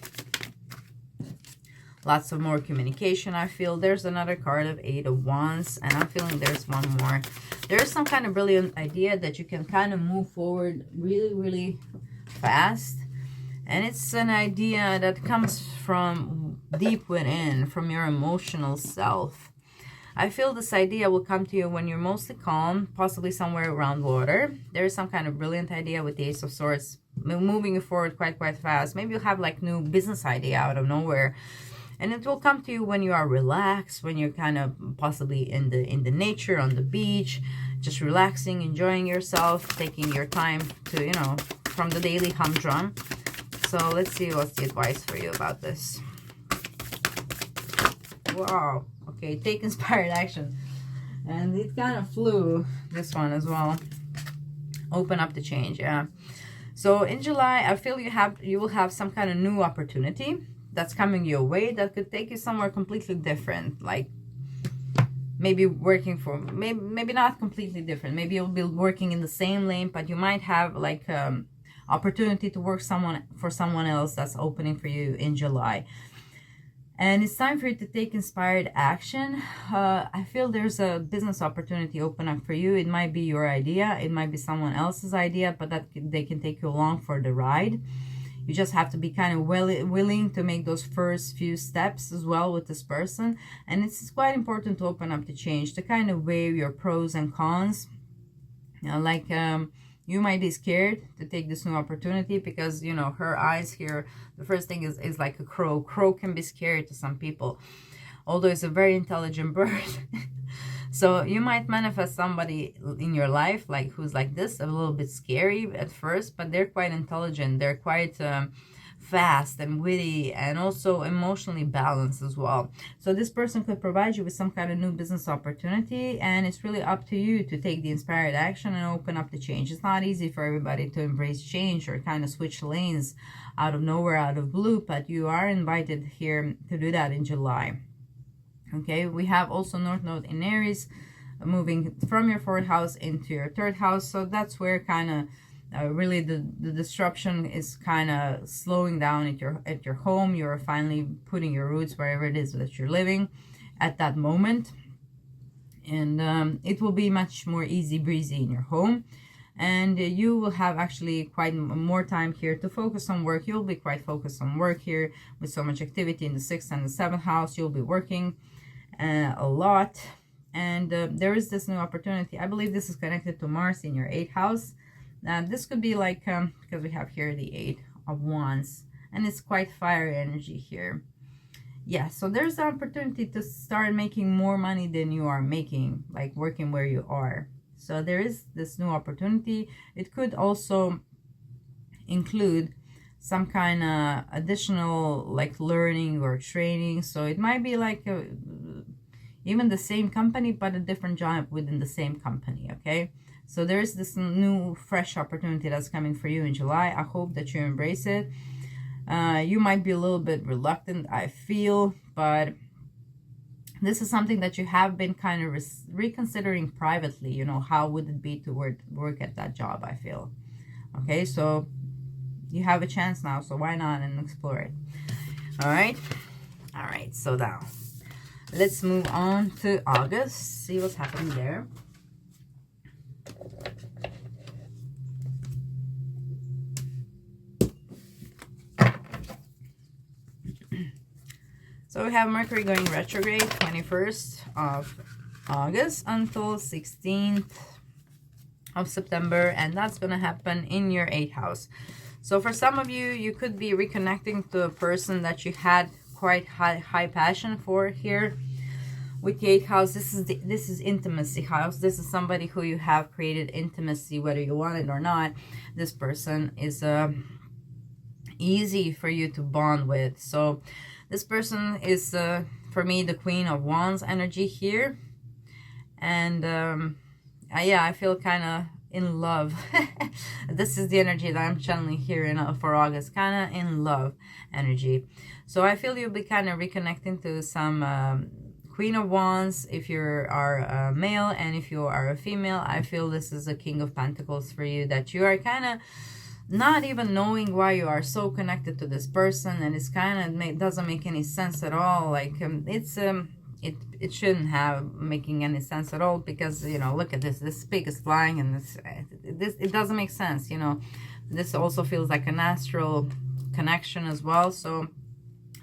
Lots of more communication, I feel. There's another card of Eight of Wands, and I'm feeling there's one more. There's some kind of brilliant idea that you can kind of move forward really, really fast. And it's an idea that comes from deep within, from your emotional self. I feel this idea will come to you when you're mostly calm, possibly somewhere around water. There is some kind of brilliant idea with the Ace of Swords, moving you forward quite fast. Maybe you'll have like new business idea out of nowhere. And it will come to you when you are relaxed, when you're kind of possibly in the nature, on the beach, just relaxing, enjoying yourself, taking your time to, you know, from the daily humdrum. So let's see what's the advice for you about this. Wow. Okay, take inspired action. And it kind of flew, this one as well. Open up the change, yeah. So in July, I feel you will have some kind of new opportunity that's coming your way that could take you somewhere completely different. Like maybe working for, maybe not completely different. Maybe you'll be working in the same lane, but you might have like opportunity to work for someone else that's opening for you in July. And it's time for you to take inspired action. I feel there's a business opportunity open up for you. It might be your idea, it might be someone else's idea, but that they can take you along for the ride. You just have to be kind of willing to make those first few steps as well with this person. And it's quite important to open up the change, to kind of weigh your pros and cons. You know, like you might be scared to take this new opportunity because, you know, her eyes here, the first thing is like a crow. Crow can be scary to some people, although it's a very intelligent bird. So you might manifest somebody in your life like who's like this, a little bit scary at first, but they're quite intelligent. They're quite fast and witty and also emotionally balanced as well. So this person could provide you with some kind of new business opportunity, and it's really up to you to take the inspired action and open up the change. It's not easy for everybody to embrace change or kind of switch lanes out of nowhere, out of blue, but you are invited here to do that in July. Okay, we have also North Node in Aries moving from your 4th house into your 3rd house. So that's where kind of really the disruption is kind of slowing down at your home. You're finally putting your roots wherever it is that you're living at that moment. And it will be much more easy breezy in your home. And you will have actually quite more time here to focus on work. You'll be quite focused on work here with so much activity in the 6th and the 7th house. You'll be working a lot. And there is this new opportunity. I believe this is connected to Mars in your 8th house. This could be like, because we have here the 8 of Wands. And it's quite fiery energy here. Yeah, so there's the opportunity to start making more money than you are making, like working where you are. So there is this new opportunity. It could also include some kind of additional like learning or training. So it might be like even the same company, but a different job within the same company, okay? So there's this new fresh opportunity that's coming for you in July. I hope that you embrace it. You might be a little bit reluctant, I feel, but this is something that you have been kind of reconsidering privately. You know, how would it be to work at that job, I feel. Okay, so you have a chance now, so why not and explore it? All right, so now let's move on to August, see what's happening there. So we have Mercury going retrograde 21st of August until 16th of September, and that's going to happen in your 8th house. So for some of you, you could be reconnecting to a person that you had quite high passion for here. With the 8th house, this is intimacy house. This is somebody who you have created intimacy, whether you want it or not. This person is easy for you to bond with. So this person is, for me, the Queen of Wands energy here. And yeah, I feel kind of in love. This is the energy that I'm channeling here for August, kind of in love energy. So I feel you'll be kind of reconnecting to some Queen of Wands if you are a male, and if you are a female, I feel this is a King of Pentacles for you, that you are kind of not even knowing why you are so connected to this person, and it's kind of doesn't make any sense at all. Like it shouldn't have making any sense at all, because, you know, look at this pig is flying, and this it doesn't make sense, you know. This also feels like an astral connection as well. So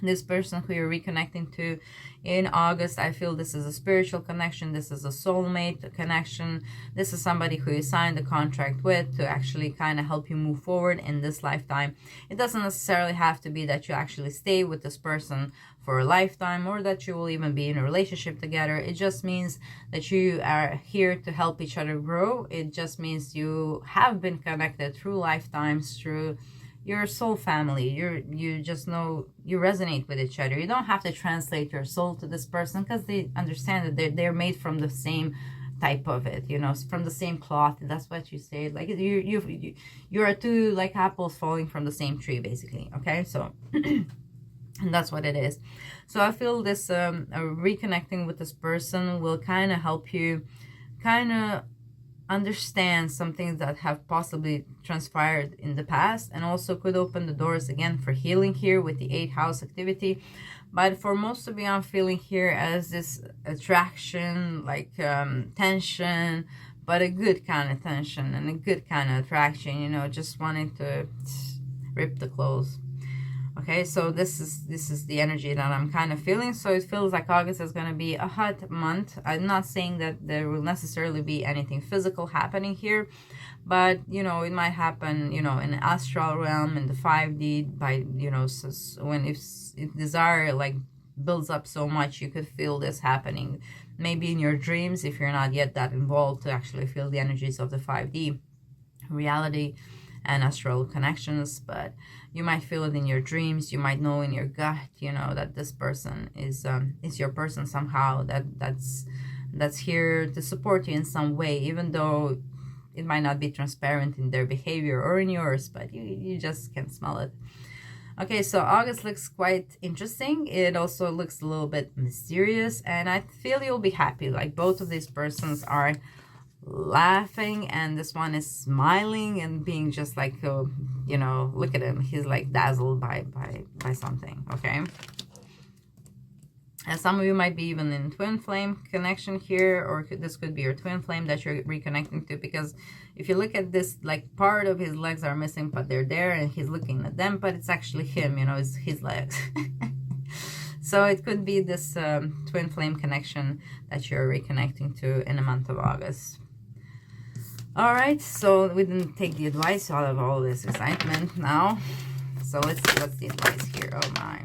this person who you're reconnecting to in August, I feel this is a spiritual connection. This is a soulmate connection. This is somebody who you signed a contract with to actually kind of help you move forward in this lifetime. It doesn't necessarily have to be that you actually stay with this person for a lifetime, or that you will even be in a relationship together. It just means that you are here to help each other grow. It just means you have been connected through lifetimes, through your soul family. You just know you resonate with each other. You don't have to translate your soul to this person, because they understand that they're made from the same type of it, you know, from the same cloth. That's what you say. Like you are two like apples falling from the same tree, basically. Okay, so and that's what it is. So I feel this reconnecting with this person will kind of help you kind of understand some things that have possibly transpired in the past, and also could open the doors again for healing here with the 8th house activity. But for most of you, I'm feeling here as this attraction, like tension, but a good kind of tension and a good kind of attraction, you know, just wanting to rip the clothes. Okay, so this is the energy that I'm kind of feeling. So it feels like August is going to be a hot month. I'm not saying that there will necessarily be anything physical happening here, but, you know, it might happen, you know, in the astral realm, in the 5D, by, you know, when if desire like builds up so much, you could feel this happening. Maybe in your dreams, if you're not yet that involved to actually feel the energies of the 5D reality and astral connections, but you might feel it in your dreams. You might know in your gut, you know, that this person is your person somehow, that's here to support you in some way, even though it might not be transparent in their behavior or in yours, but you just can smell it. Okay, so August looks quite interesting. It also looks a little bit mysterious, and I feel you'll be happy. Like both of these persons are laughing, and this one is smiling and being just like, you know, look at him, he's like dazzled by something. Okay, and some of you might be even in twin flame connection here, or this could be your twin flame that you're reconnecting to, because if you look at this, like part of his legs are missing, but they're there, and he's looking at them, but it's actually him, you know, it's his legs. So it could be this twin flame connection that you're reconnecting to in the month of August. All right, so we didn't take the advice out of all this excitement now. So let's see what's the advice here. Oh my.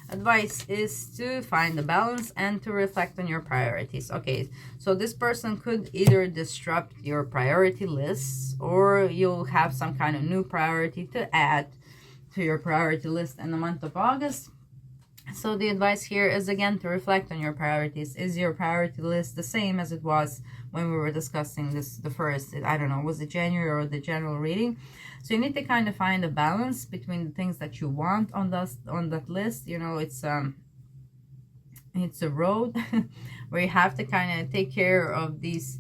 Advice is to find the balance and to reflect on your priorities. Okay, so this person could either disrupt your priority lists, or you'll have some kind of new priority to add to your priority list in the month of August. So the advice here is, again, to reflect on your priorities. Is your priority list the same as it was when we were discussing this, the first, I don't know, was it January or the general reading? So you need to kind of find a balance between the things that you want on that list. You know, it's a road where you have to kind of take care of these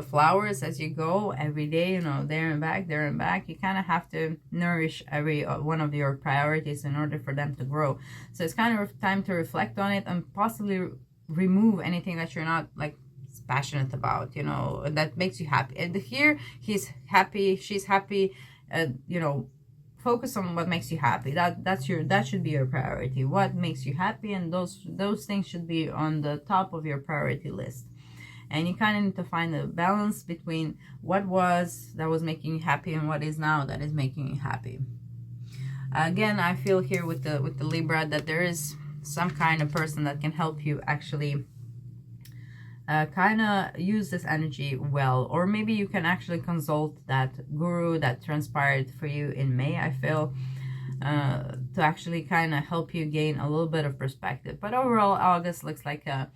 flowers as you go every day, you know, there and back, there and back. You kind of have to nourish every one of your priorities in order for them to grow. So it's kind of time to reflect on it and possibly remove anything that you're not like passionate about, you know, that makes you happy. And here he's happy, she's happy, you know, focus on what makes you happy. That should be your priority. What makes you happy, and those things should be on the top of your priority list. And you kind of need to find a balance between what that was making you happy and what is now that is making you happy. Again, I feel here with the Libra that there is some kind of person that can help you actually kind of use this energy well. Or maybe you can actually consult that guru that transpired for you in May, I feel, to actually kind of help you gain a little bit of perspective. But overall, August looks like a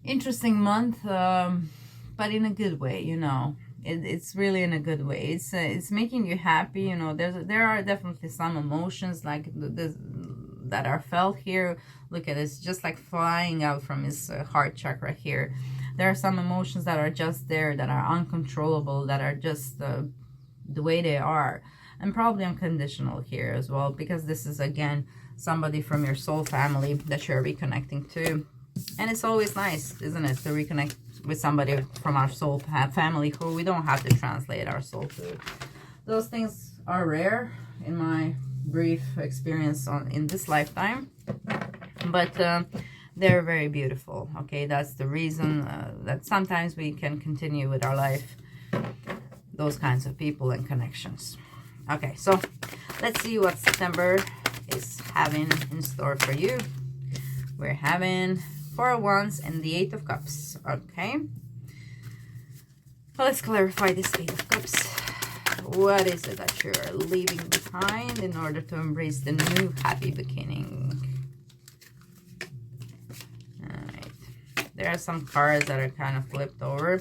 interesting month, but in a good way, you know. It's really in a good way. It's making you happy, you know. There are definitely some emotions like that are felt here. Look at this, just like flying out from his heart chakra here. There are some emotions that are just there, that are uncontrollable, that are just the way they are, and probably unconditional here as well, because this is, again, somebody from your soul family that you're reconnecting to. And it's always nice, isn't it, to reconnect with somebody from our soul family who we don't have to translate our soul to. Those things are rare in my brief experience in this lifetime, but they're very beautiful. Okay, that's the reason that sometimes we can continue with our life, those kinds of people and connections. Okay, so let's see what September is having in store for you. We're having Four of Wands and the Eight of Cups. Okay. Well, let's clarify this Eight of Cups. What is it that you're leaving behind in order to embrace the new happy beginning? Alright. There are some cards that are kind of flipped over.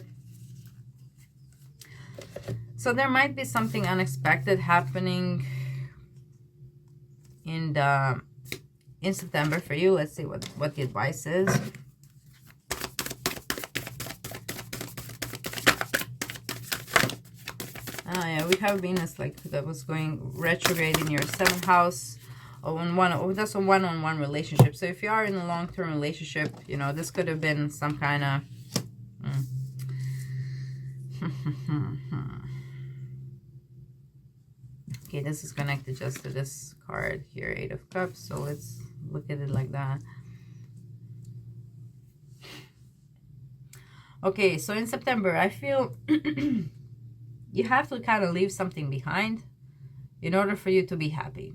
So there might be something unexpected happening in September for you. Let's see what the advice is. Yeah, we have Venus like that was going retrograde in your 7th house, or that's a one-on-one relationship. So if you are in a long-term relationship, you know, this could have been some kind of okay, this is connected just to this card here, Eight of Cups. So let's look at it like that. Okay, so in September, I feel you have to kind of leave something behind in order for you to be happy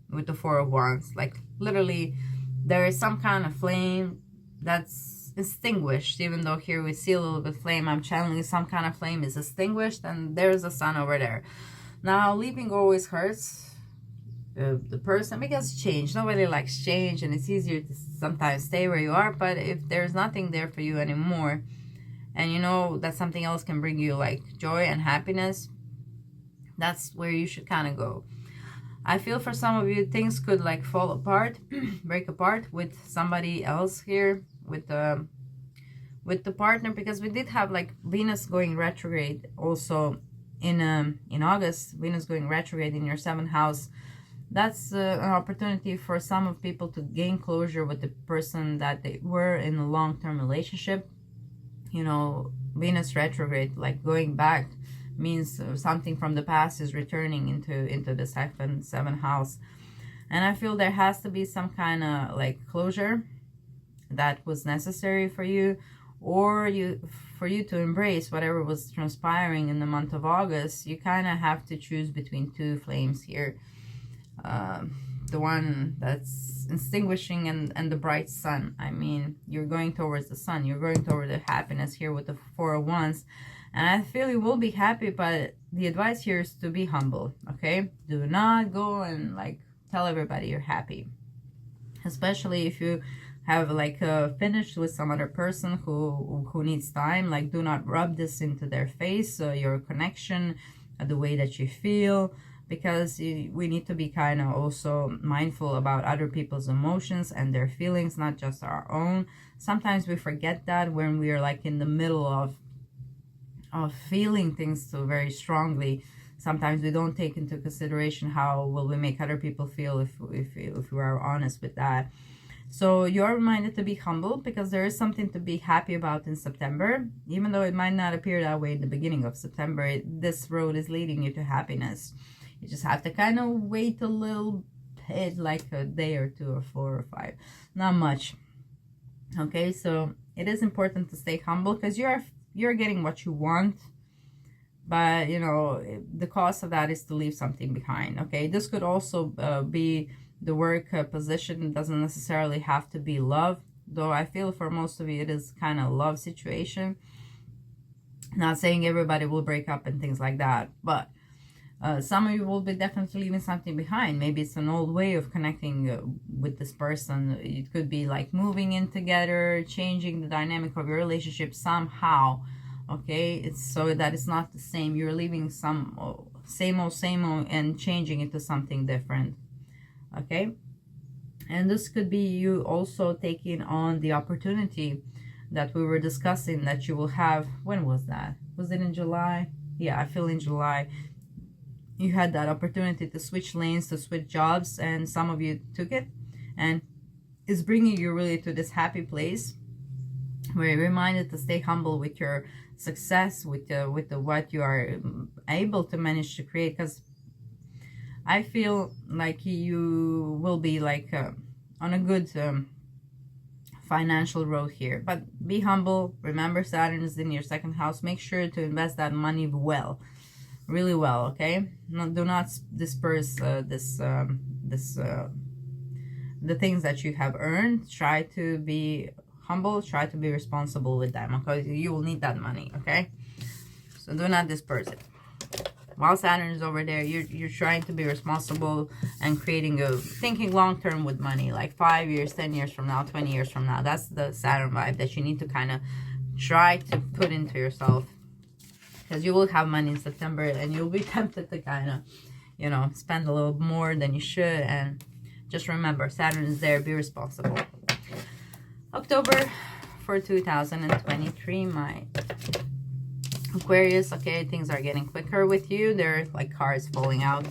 with the Four of Wands. Like, literally, there is some kind of flame that's extinguished. Even though here we see a little bit of flame, I'm channeling some kind of flame is extinguished, and there's a sun over there. Now, leaving always hurts the person, because change, nobody likes change, and it's easier to sometimes stay where you are. But if there's nothing there for you anymore, and you know that something else can bring you like joy and happiness, that's where you should kind of go. I feel for some of you, things could like fall apart, break apart with somebody else here, with the partner, because we did have like Venus going retrograde also in August. Venus going retrograde in your 7th house. That's an opportunity for some of people to gain closure with the person that they were in a long-term relationship. You know, Venus retrograde, like going back, means something from the past is returning into the 7th house. And I feel there has to be some kind of like closure that was necessary for you, or for you to embrace whatever was transpiring in the month of August. You kind of have to choose between two flames here. The one that's extinguishing and the bright sun. I mean, you're going towards the sun. You're going toward the happiness here with the Four of Wands. And I feel you will be happy, but the advice here is to be humble, okay? Do not go and like tell everybody you're happy. Especially if you have like finished with some other person who needs time. Like, do not rub this into their face, your connection, the way that you feel, because we need to be kind of also mindful about other people's emotions and their feelings, not just our own. Sometimes we forget that when we are like in the middle of feeling things so very strongly. Sometimes we don't take into consideration how will we make other people feel if we are honest with that. So you're reminded to be humble, because there is something to be happy about in September. Even though it might not appear that way in the beginning of September, this road is leading you to happiness. You just have to kind of wait a little bit, like a day or 2 or 4 or 5. Not much. Okay, so it is important to stay humble, because you're getting what you want. But, you know, the cost of that is to leave something behind. Okay, this could also be the work position. It doesn't necessarily have to be love, though I feel for most of you it is kind of love situation. Not saying everybody will break up and things like that, but some of you will be definitely leaving something behind. Maybe it's an old way of connecting with this person. It could be like moving in together, changing the dynamic of your relationship somehow. Okay, it's so that it's not the same. You're leaving some same old and changing it to something different. Okay, and this could be you also taking on the opportunity that we were discussing that you will have. When was that? Was it in July? Yeah, I feel in July you had that opportunity to switch lanes, to switch jobs, and some of you took it, and it's bringing you really to this happy place where you're reminded to stay humble with your success, with the what you are able to manage to create. Because I feel like you will be like on a good financial road here. But be humble. Remember, Saturn is in your 2nd house. Make sure to invest that money well, really well. Okay, do not disperse the things that you have earned. Try to be humble. Try to be responsible with them, because you will need that money. Okay, so do not disperse it. While Saturn is over there, you're trying to be responsible and thinking long term with money, like 5 years, 10 years from now, 20 years from now. That's the Saturn vibe that you need to kind of try to put into yourself, because you will have money in September and you'll be tempted to kind of, you know, spend a little more than you should. And just remember, Saturn is there. Be responsible. October for 2023, my Aquarius. Okay, things are getting quicker with you. There are like cards falling out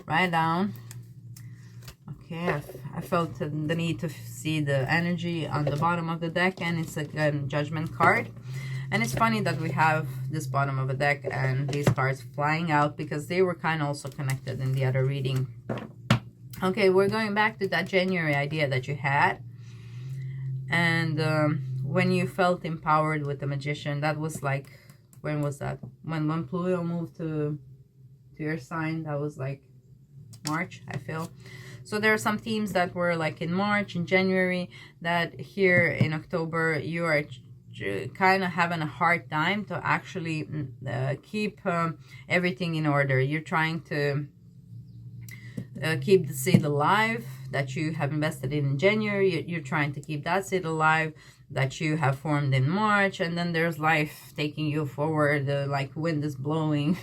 right down. Okay, I felt the need to see the energy on the bottom of the deck, and it's a Judgment card. And it's funny that we have this bottom of a deck and these cards flying out, because they were kind of also connected in the other reading. Okay, we're going back to that January idea that you had. And when you felt empowered with the Magician, that was like, when was that? When Pluto moved to your sign, that was like March, I feel. So there are some themes that were like in March and January, that here in October you are kind of having a hard time to actually keep everything in order. You're trying to keep the seed alive that you have invested in January. You're trying to keep that seed alive that you have formed in March, and then there's life taking you forward, like wind is blowing.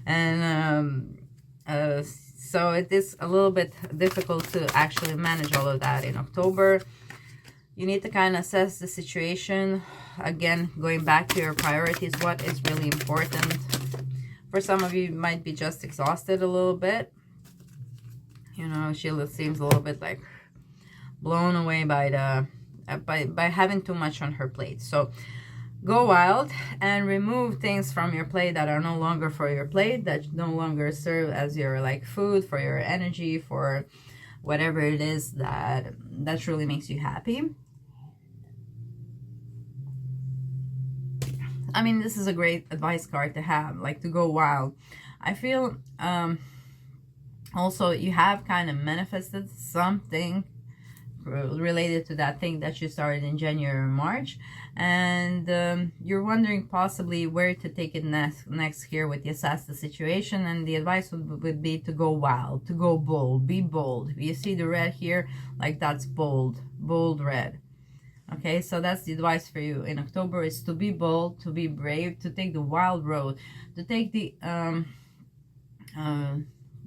And so it is a little bit difficult to actually manage all of that in October. You need to kind of assess the situation. Again, going back to your priorities, what is really important. For some of you, you might be just exhausted a little bit. You know, Sheila seems a little bit like blown away by the by having too much on her plate. So go wild and remove things from your plate that are no longer for your plate, that no longer serve as your like food, for your energy, for whatever it is that truly makes you happy. I mean, this is a great advice card to have, like to go wild. I feel also you have kind of manifested something related to that thing that you started in January or March, and you're wondering possibly where to take it next here with the assess the situation. And the advice would be to go wild, to go bold, be bold. You see the red here, like that's bold red. Okay, so that's the advice for you in October, is to be bold, to be brave, to take the wild road, to take the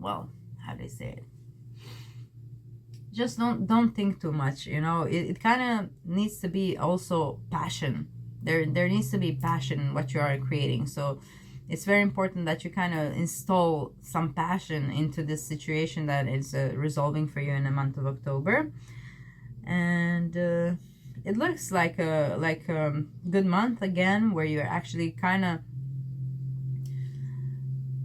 well, how do I say it, just don't think too much, you know. It kind of needs to be also passion. There needs to be passion in what you are creating. So it's very important that you kind of install some passion into this situation that is resolving for you in the month of October. And it looks like a good month again, where you're actually kind of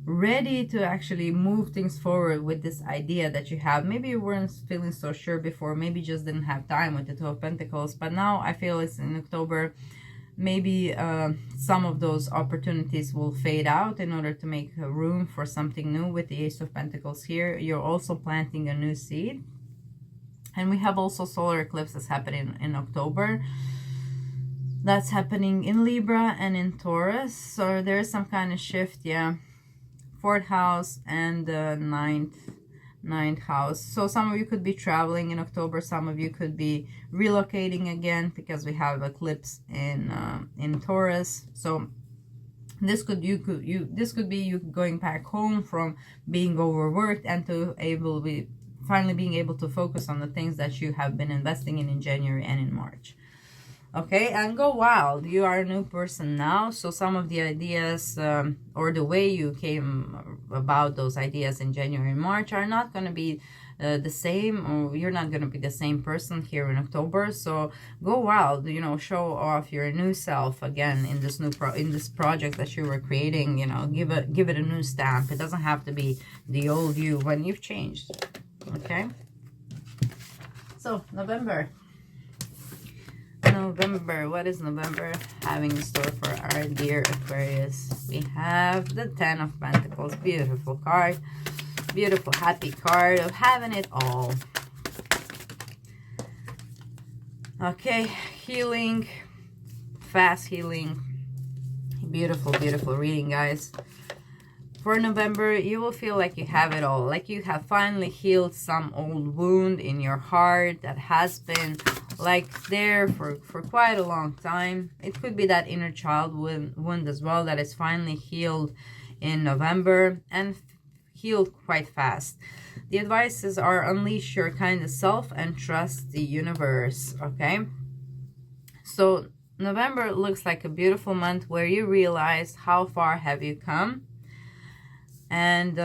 ready to actually move things forward with this idea that you have. Maybe you weren't feeling so sure before, maybe just didn't have time with the Two of Pentacles, but now I feel it's in October. Maybe some of those opportunities will fade out in order to make room for something new with the Ace of Pentacles here. You're also planting a new seed. And we have also solar eclipses happening in October. That's happening in Libra and in Taurus. So there is some kind of shift, yeah. 4th house and the 9th house. So some of you could be traveling in October. Some of you could be relocating again, because we have eclipse in Taurus. So this could be you going back home from being overworked, and to finally being able to focus on the things that you have been investing in January and in March. Okay, and go wild. You are a new person now. So some of the ideas or the way you came about those ideas in January and March are not going to be the same, or you're not going to be the same person here in October. So go wild, you know, show off your new self again in this this project that you were creating. You know, give it a new stamp. It doesn't have to be the old you when you've changed. Okay, so November, what is November having in store for our dear Aquarius? We have the 10 of Pentacles. Beautiful card, beautiful happy card of having it all. Okay, healing, fast healing. Beautiful reading, guys. For November, you will feel like you have it all, like you have finally healed some old wound in your heart that has been like there for quite a long time. It could be that inner child wound as well that is finally healed in November, and healed quite fast. The advices are unleash your kind of self and trust the universe. Okay, so November looks like a beautiful month where you realize how far have you come. And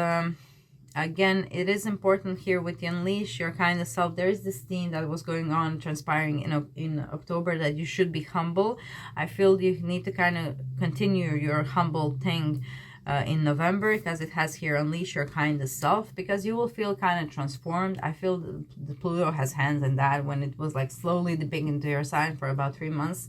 again, it is important here with the unleash your kind of self. There is this theme that was going on, transpiring in October, that you should be humble. I feel you need to kind of continue your humble thing in November, because it has here unleash your kind of self, because you will feel kind of transformed. I feel the Pluto has hands in that. When it was like slowly dipping into your sign for about 3 months,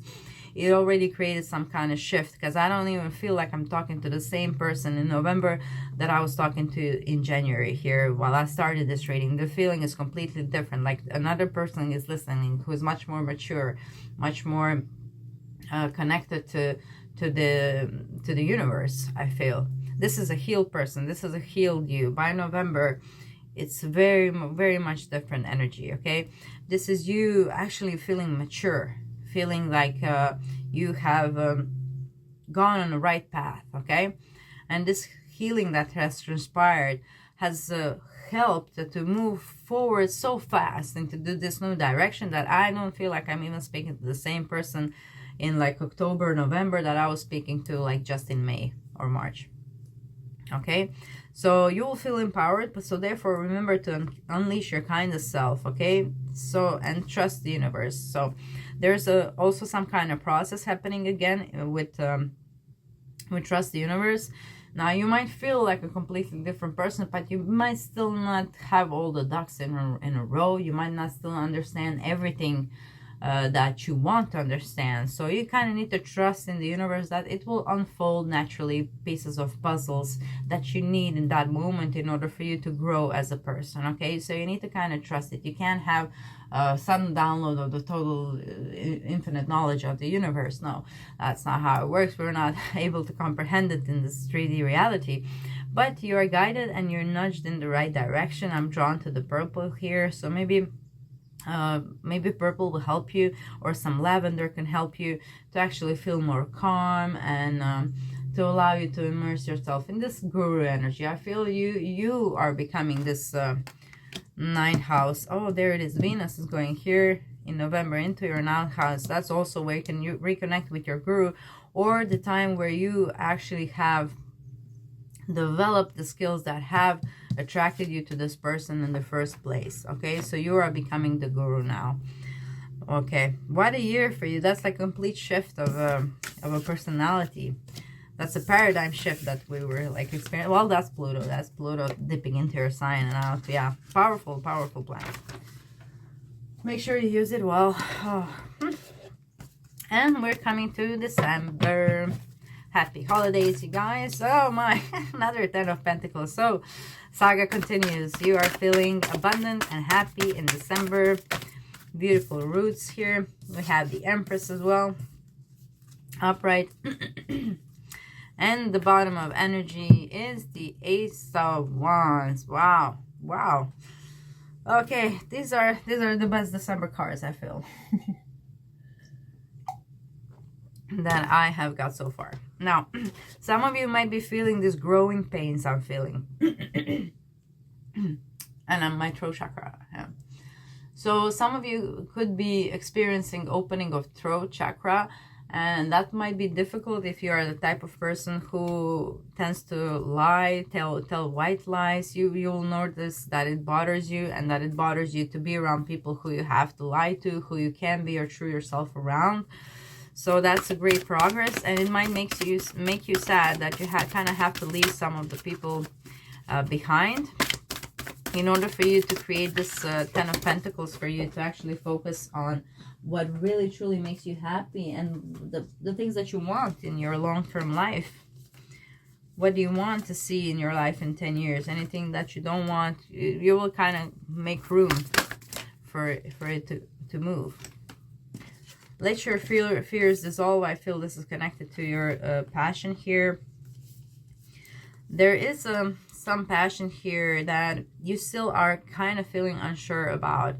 it already created some kind of shift, because I don't even feel like I'm talking to the same person in November that I was talking to in January here while I started this reading. The feeling is completely different, like another person is listening who is much more mature, much more connected to the universe. I feel this is a healed person, this is a healed you. By November, it's very much different energy. Okay, this is you actually feeling mature, feeling like you have gone on the right path. Okay, and this healing that has transpired has helped to move forward so fast into this new direction that I don't feel like I'm even speaking to the same person in like October, November that I was speaking to like just in May or March. Okay, so you will feel empowered, but so therefore remember to unleash your kind of self. Okay, so and trust the universe. So there's also some kind of process happening again with trust the universe. Now you might feel like a completely different person, but you might still not have all the ducks in a row. You might not still understand everything that you want to understand. So you kind of need to trust in the universe that it will unfold naturally, pieces of puzzles that you need in that moment in order for you to grow as a person. Okay, so you need to kind of trust it. You can't have sudden download of the total infinite knowledge of the universe. No, that's not how it works. We're not able to comprehend it in this 3D reality. But you are guided and you're nudged in the right direction. I'm drawn to the purple here. So maybe purple will help you, or some lavender can help you to actually feel more calm and to allow you to immerse yourself in this guru energy. I feel you are becoming this ninth house. Oh, there it is. Venus is going here in November into your ninth house. That's also where you can reconnect with your guru, or the time where you actually have developed the skills that have attracted you to this person in the first place. Okay, so you are becoming the guru now. Okay, what a year for you. That's like a complete shift of a personality. That's a paradigm shift that we were like experiencing. Well, that's Pluto. That's Pluto dipping into your sign and out. Yeah, powerful, powerful planet. Make sure you use it well. Oh. And we're coming to December. Happy holidays, you guys. Oh my, another 10 of Pentacles. So, saga continues. You are feeling abundant and happy in December. Beautiful roots here. We have the Empress as well. Upright. And the bottom of energy is the Ace of Wands. Wow. Wow. Okay, these are the best December cards, I feel. That I have got so far. Now, some of you might be feeling these growing pains I'm feeling. And on my throat chakra. Yeah. So some of you could be experiencing opening of throat chakra, and that might be difficult if you are the type of person who tends to lie, tell white lies. You'll notice that it bothers you, and that it bothers you to be around people who you have to lie to, who you can be your true yourself around. So that's a great progress, and it might make you sad that you kind of have to leave some of the people behind in order for you to create this 10 of Pentacles, for you to actually focus on what really truly makes you happy and the things that you want in your long-term life. What do you want to see in your life in 10 years? Anything that you don't want, you will kind of make room for it to move. Let your fears dissolve. I feel this is connected to your passion here. There is some passion here that you still are kind of feeling unsure about.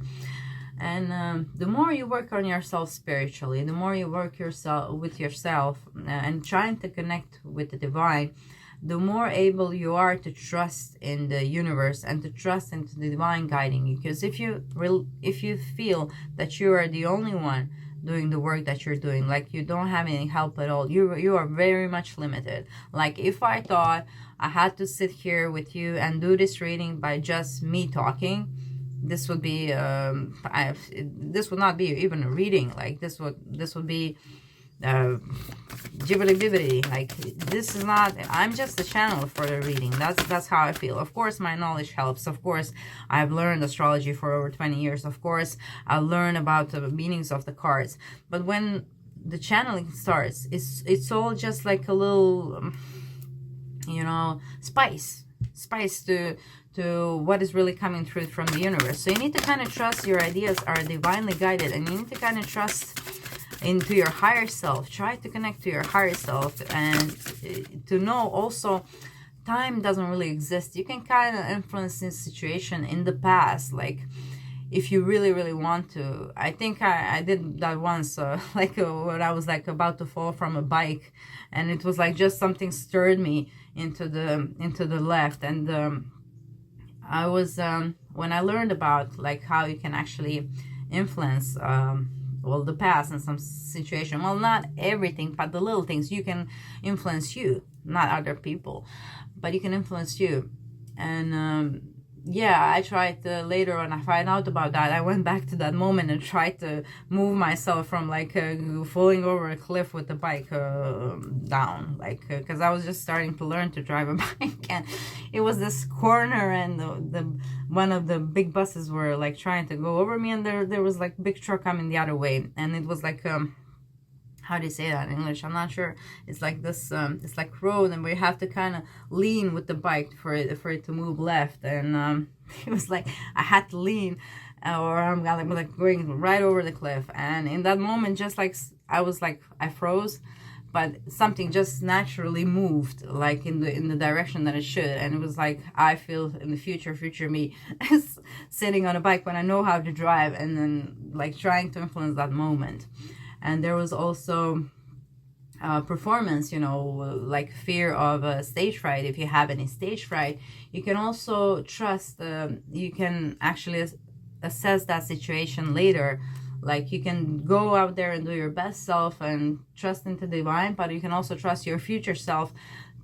And the more you work on yourself spiritually, the more you work with yourself and trying to connect with the divine, the more able you are to trust in the universe and to trust into the divine guiding you. Because if you feel that you are the only one doing the work that you're doing, like you don't have any help at all, you are very much limited. Like if I thought I had to sit here with you and do this reading by just me talking, this would be this would not be even a reading. Like this would be gibbity bibbity. Like this is not, I'm just a channel for the reading. That's how I feel. Of course my knowledge helps. Of course I've learned astrology for over 20 years. Of course I learn about the meanings of the cards. But when the channeling starts, it's all just like a little you know, spice to what is really coming through from the universe. So you need to kind of trust your ideas are divinely guided, and you need to kind of trust into your higher self. Try to connect to your higher self, and to know also time doesn't really exist. You can kind of influence this situation in the past, like if you really want to. I think I did that once, like when I was like about to fall from a bike, and it was like just something stirred me into the left, and I was when I learned about like how you can actually influence well, the past in some situation. Well, not everything, but the little things. You can influence you, not other people, but you can influence you. And yeah, I tried later when I find out about that, I went back to that moment and tried to move myself from like falling over a cliff with the bike down, like because I was just starting to learn to drive a bike, and it was this corner, and the one of the big buses were like trying to go over me, and there was like big truck coming the other way, and it was like how do you say that in English? I'm not sure. It's like this, it's like road, and we have to kind of lean with the bike for it to move left. And it was like I had to lean or I'm like going right over the cliff. And in that moment, just like I froze, but something just naturally moved like in the direction that it should. And it was like, I feel in the future me sitting on a bike when I know how to drive, and then like trying to influence that moment. And there was also performance, you know, like fear of stage fright. If you have any stage fright, you can also trust, you can actually assess that situation later. Like you can go out there and do your best self and trust into the divine, but you can also trust your future self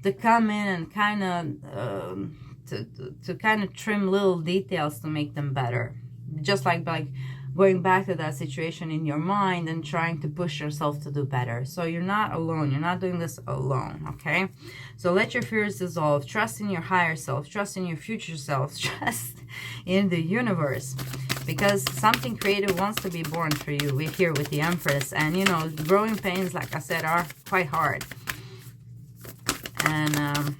to come in and kind of to kind of trim little details to make them better. Just like going back to that situation in your mind and trying to push yourself to do better. So you're not alone. You're not doing this alone, okay? So let your fears dissolve. Trust in your higher self. Trust in your future self. Trust in the universe. Because something creative wants to be born for you. We're here with the Empress. And, you know, growing pains, like I said, are quite hard. And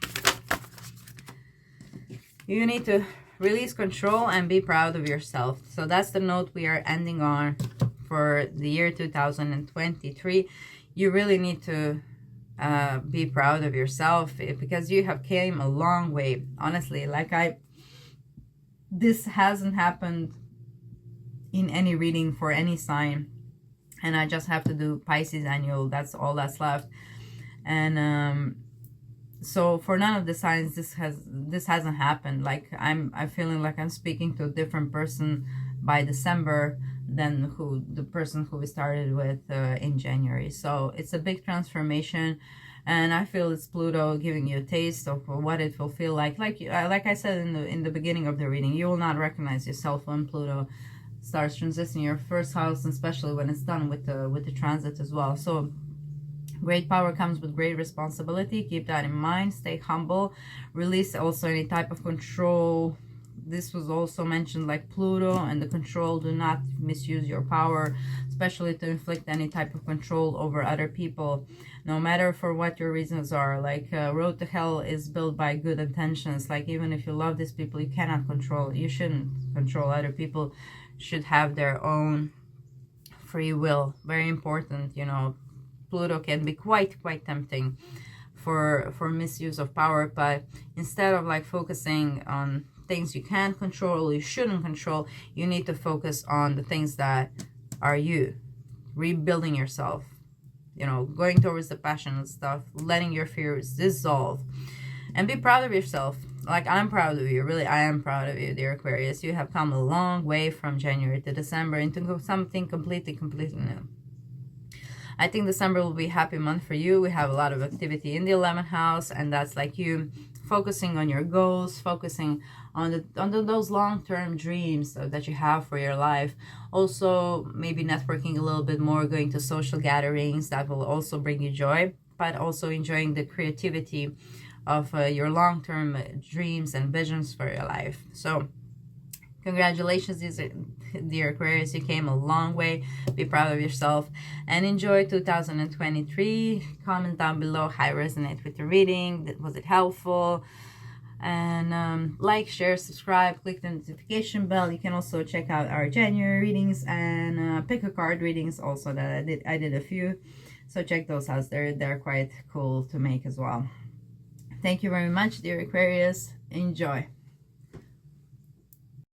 you need to release control and be proud of yourself. So that's the note we are ending on for the year 2023. You really need to be proud of yourself, because you have came a long way. Honestly, like this hasn't happened in any reading for any sign, and I just have to do Pisces annual. That's all that's left. And so for none of the signs this hasn't happened. Like I'm feeling like I'm speaking to a different person by December than the person who we started with in January. So it's a big transformation, and I feel it's Pluto giving you a taste of what it will feel like. Like I said in the beginning of the reading, you will not recognize yourself when Pluto starts transiting your first house, and especially when it's done with the transit as well. So great power comes with great responsibility. Keep that in mind. Stay humble. Release also any type of control. This was also mentioned, like Pluto and the control. Do not misuse your power, especially to inflict any type of control over other people, no matter for what your reasons are. Like road to hell is built by good intentions. Like even if you love these people, you cannot control. You shouldn't control other people. Should have their own free will. Very important, you know. Pluto can be quite tempting for misuse of power, but instead of like focusing on things you can't control, you shouldn't control, you need to focus on the things that are you. Rebuilding yourself, you know, going towards the passion and stuff, letting your fears dissolve, and be proud of yourself. Like I'm proud of you, really, I am proud of you, dear Aquarius. You have come a long way from January to December into something completely new. I think December will be a happy month for you. We have a lot of activity in the 11th house, and that's like you focusing on your goals, focusing on those long-term dreams that you have for your life. Also, maybe networking a little bit more, going to social gatherings that will also bring you joy, but also enjoying the creativity of your long-term dreams and visions for your life. So congratulations, dear Aquarius. You came a long way. Be proud of yourself and enjoy 2023. Comment down below how it resonates with the reading. Was it helpful? And like, share, subscribe, click the notification bell. You can also check out our January readings and pick a card readings also that I did a few. So check those out. They're quite cool to make as well. Thank you very much, dear Aquarius. Enjoy.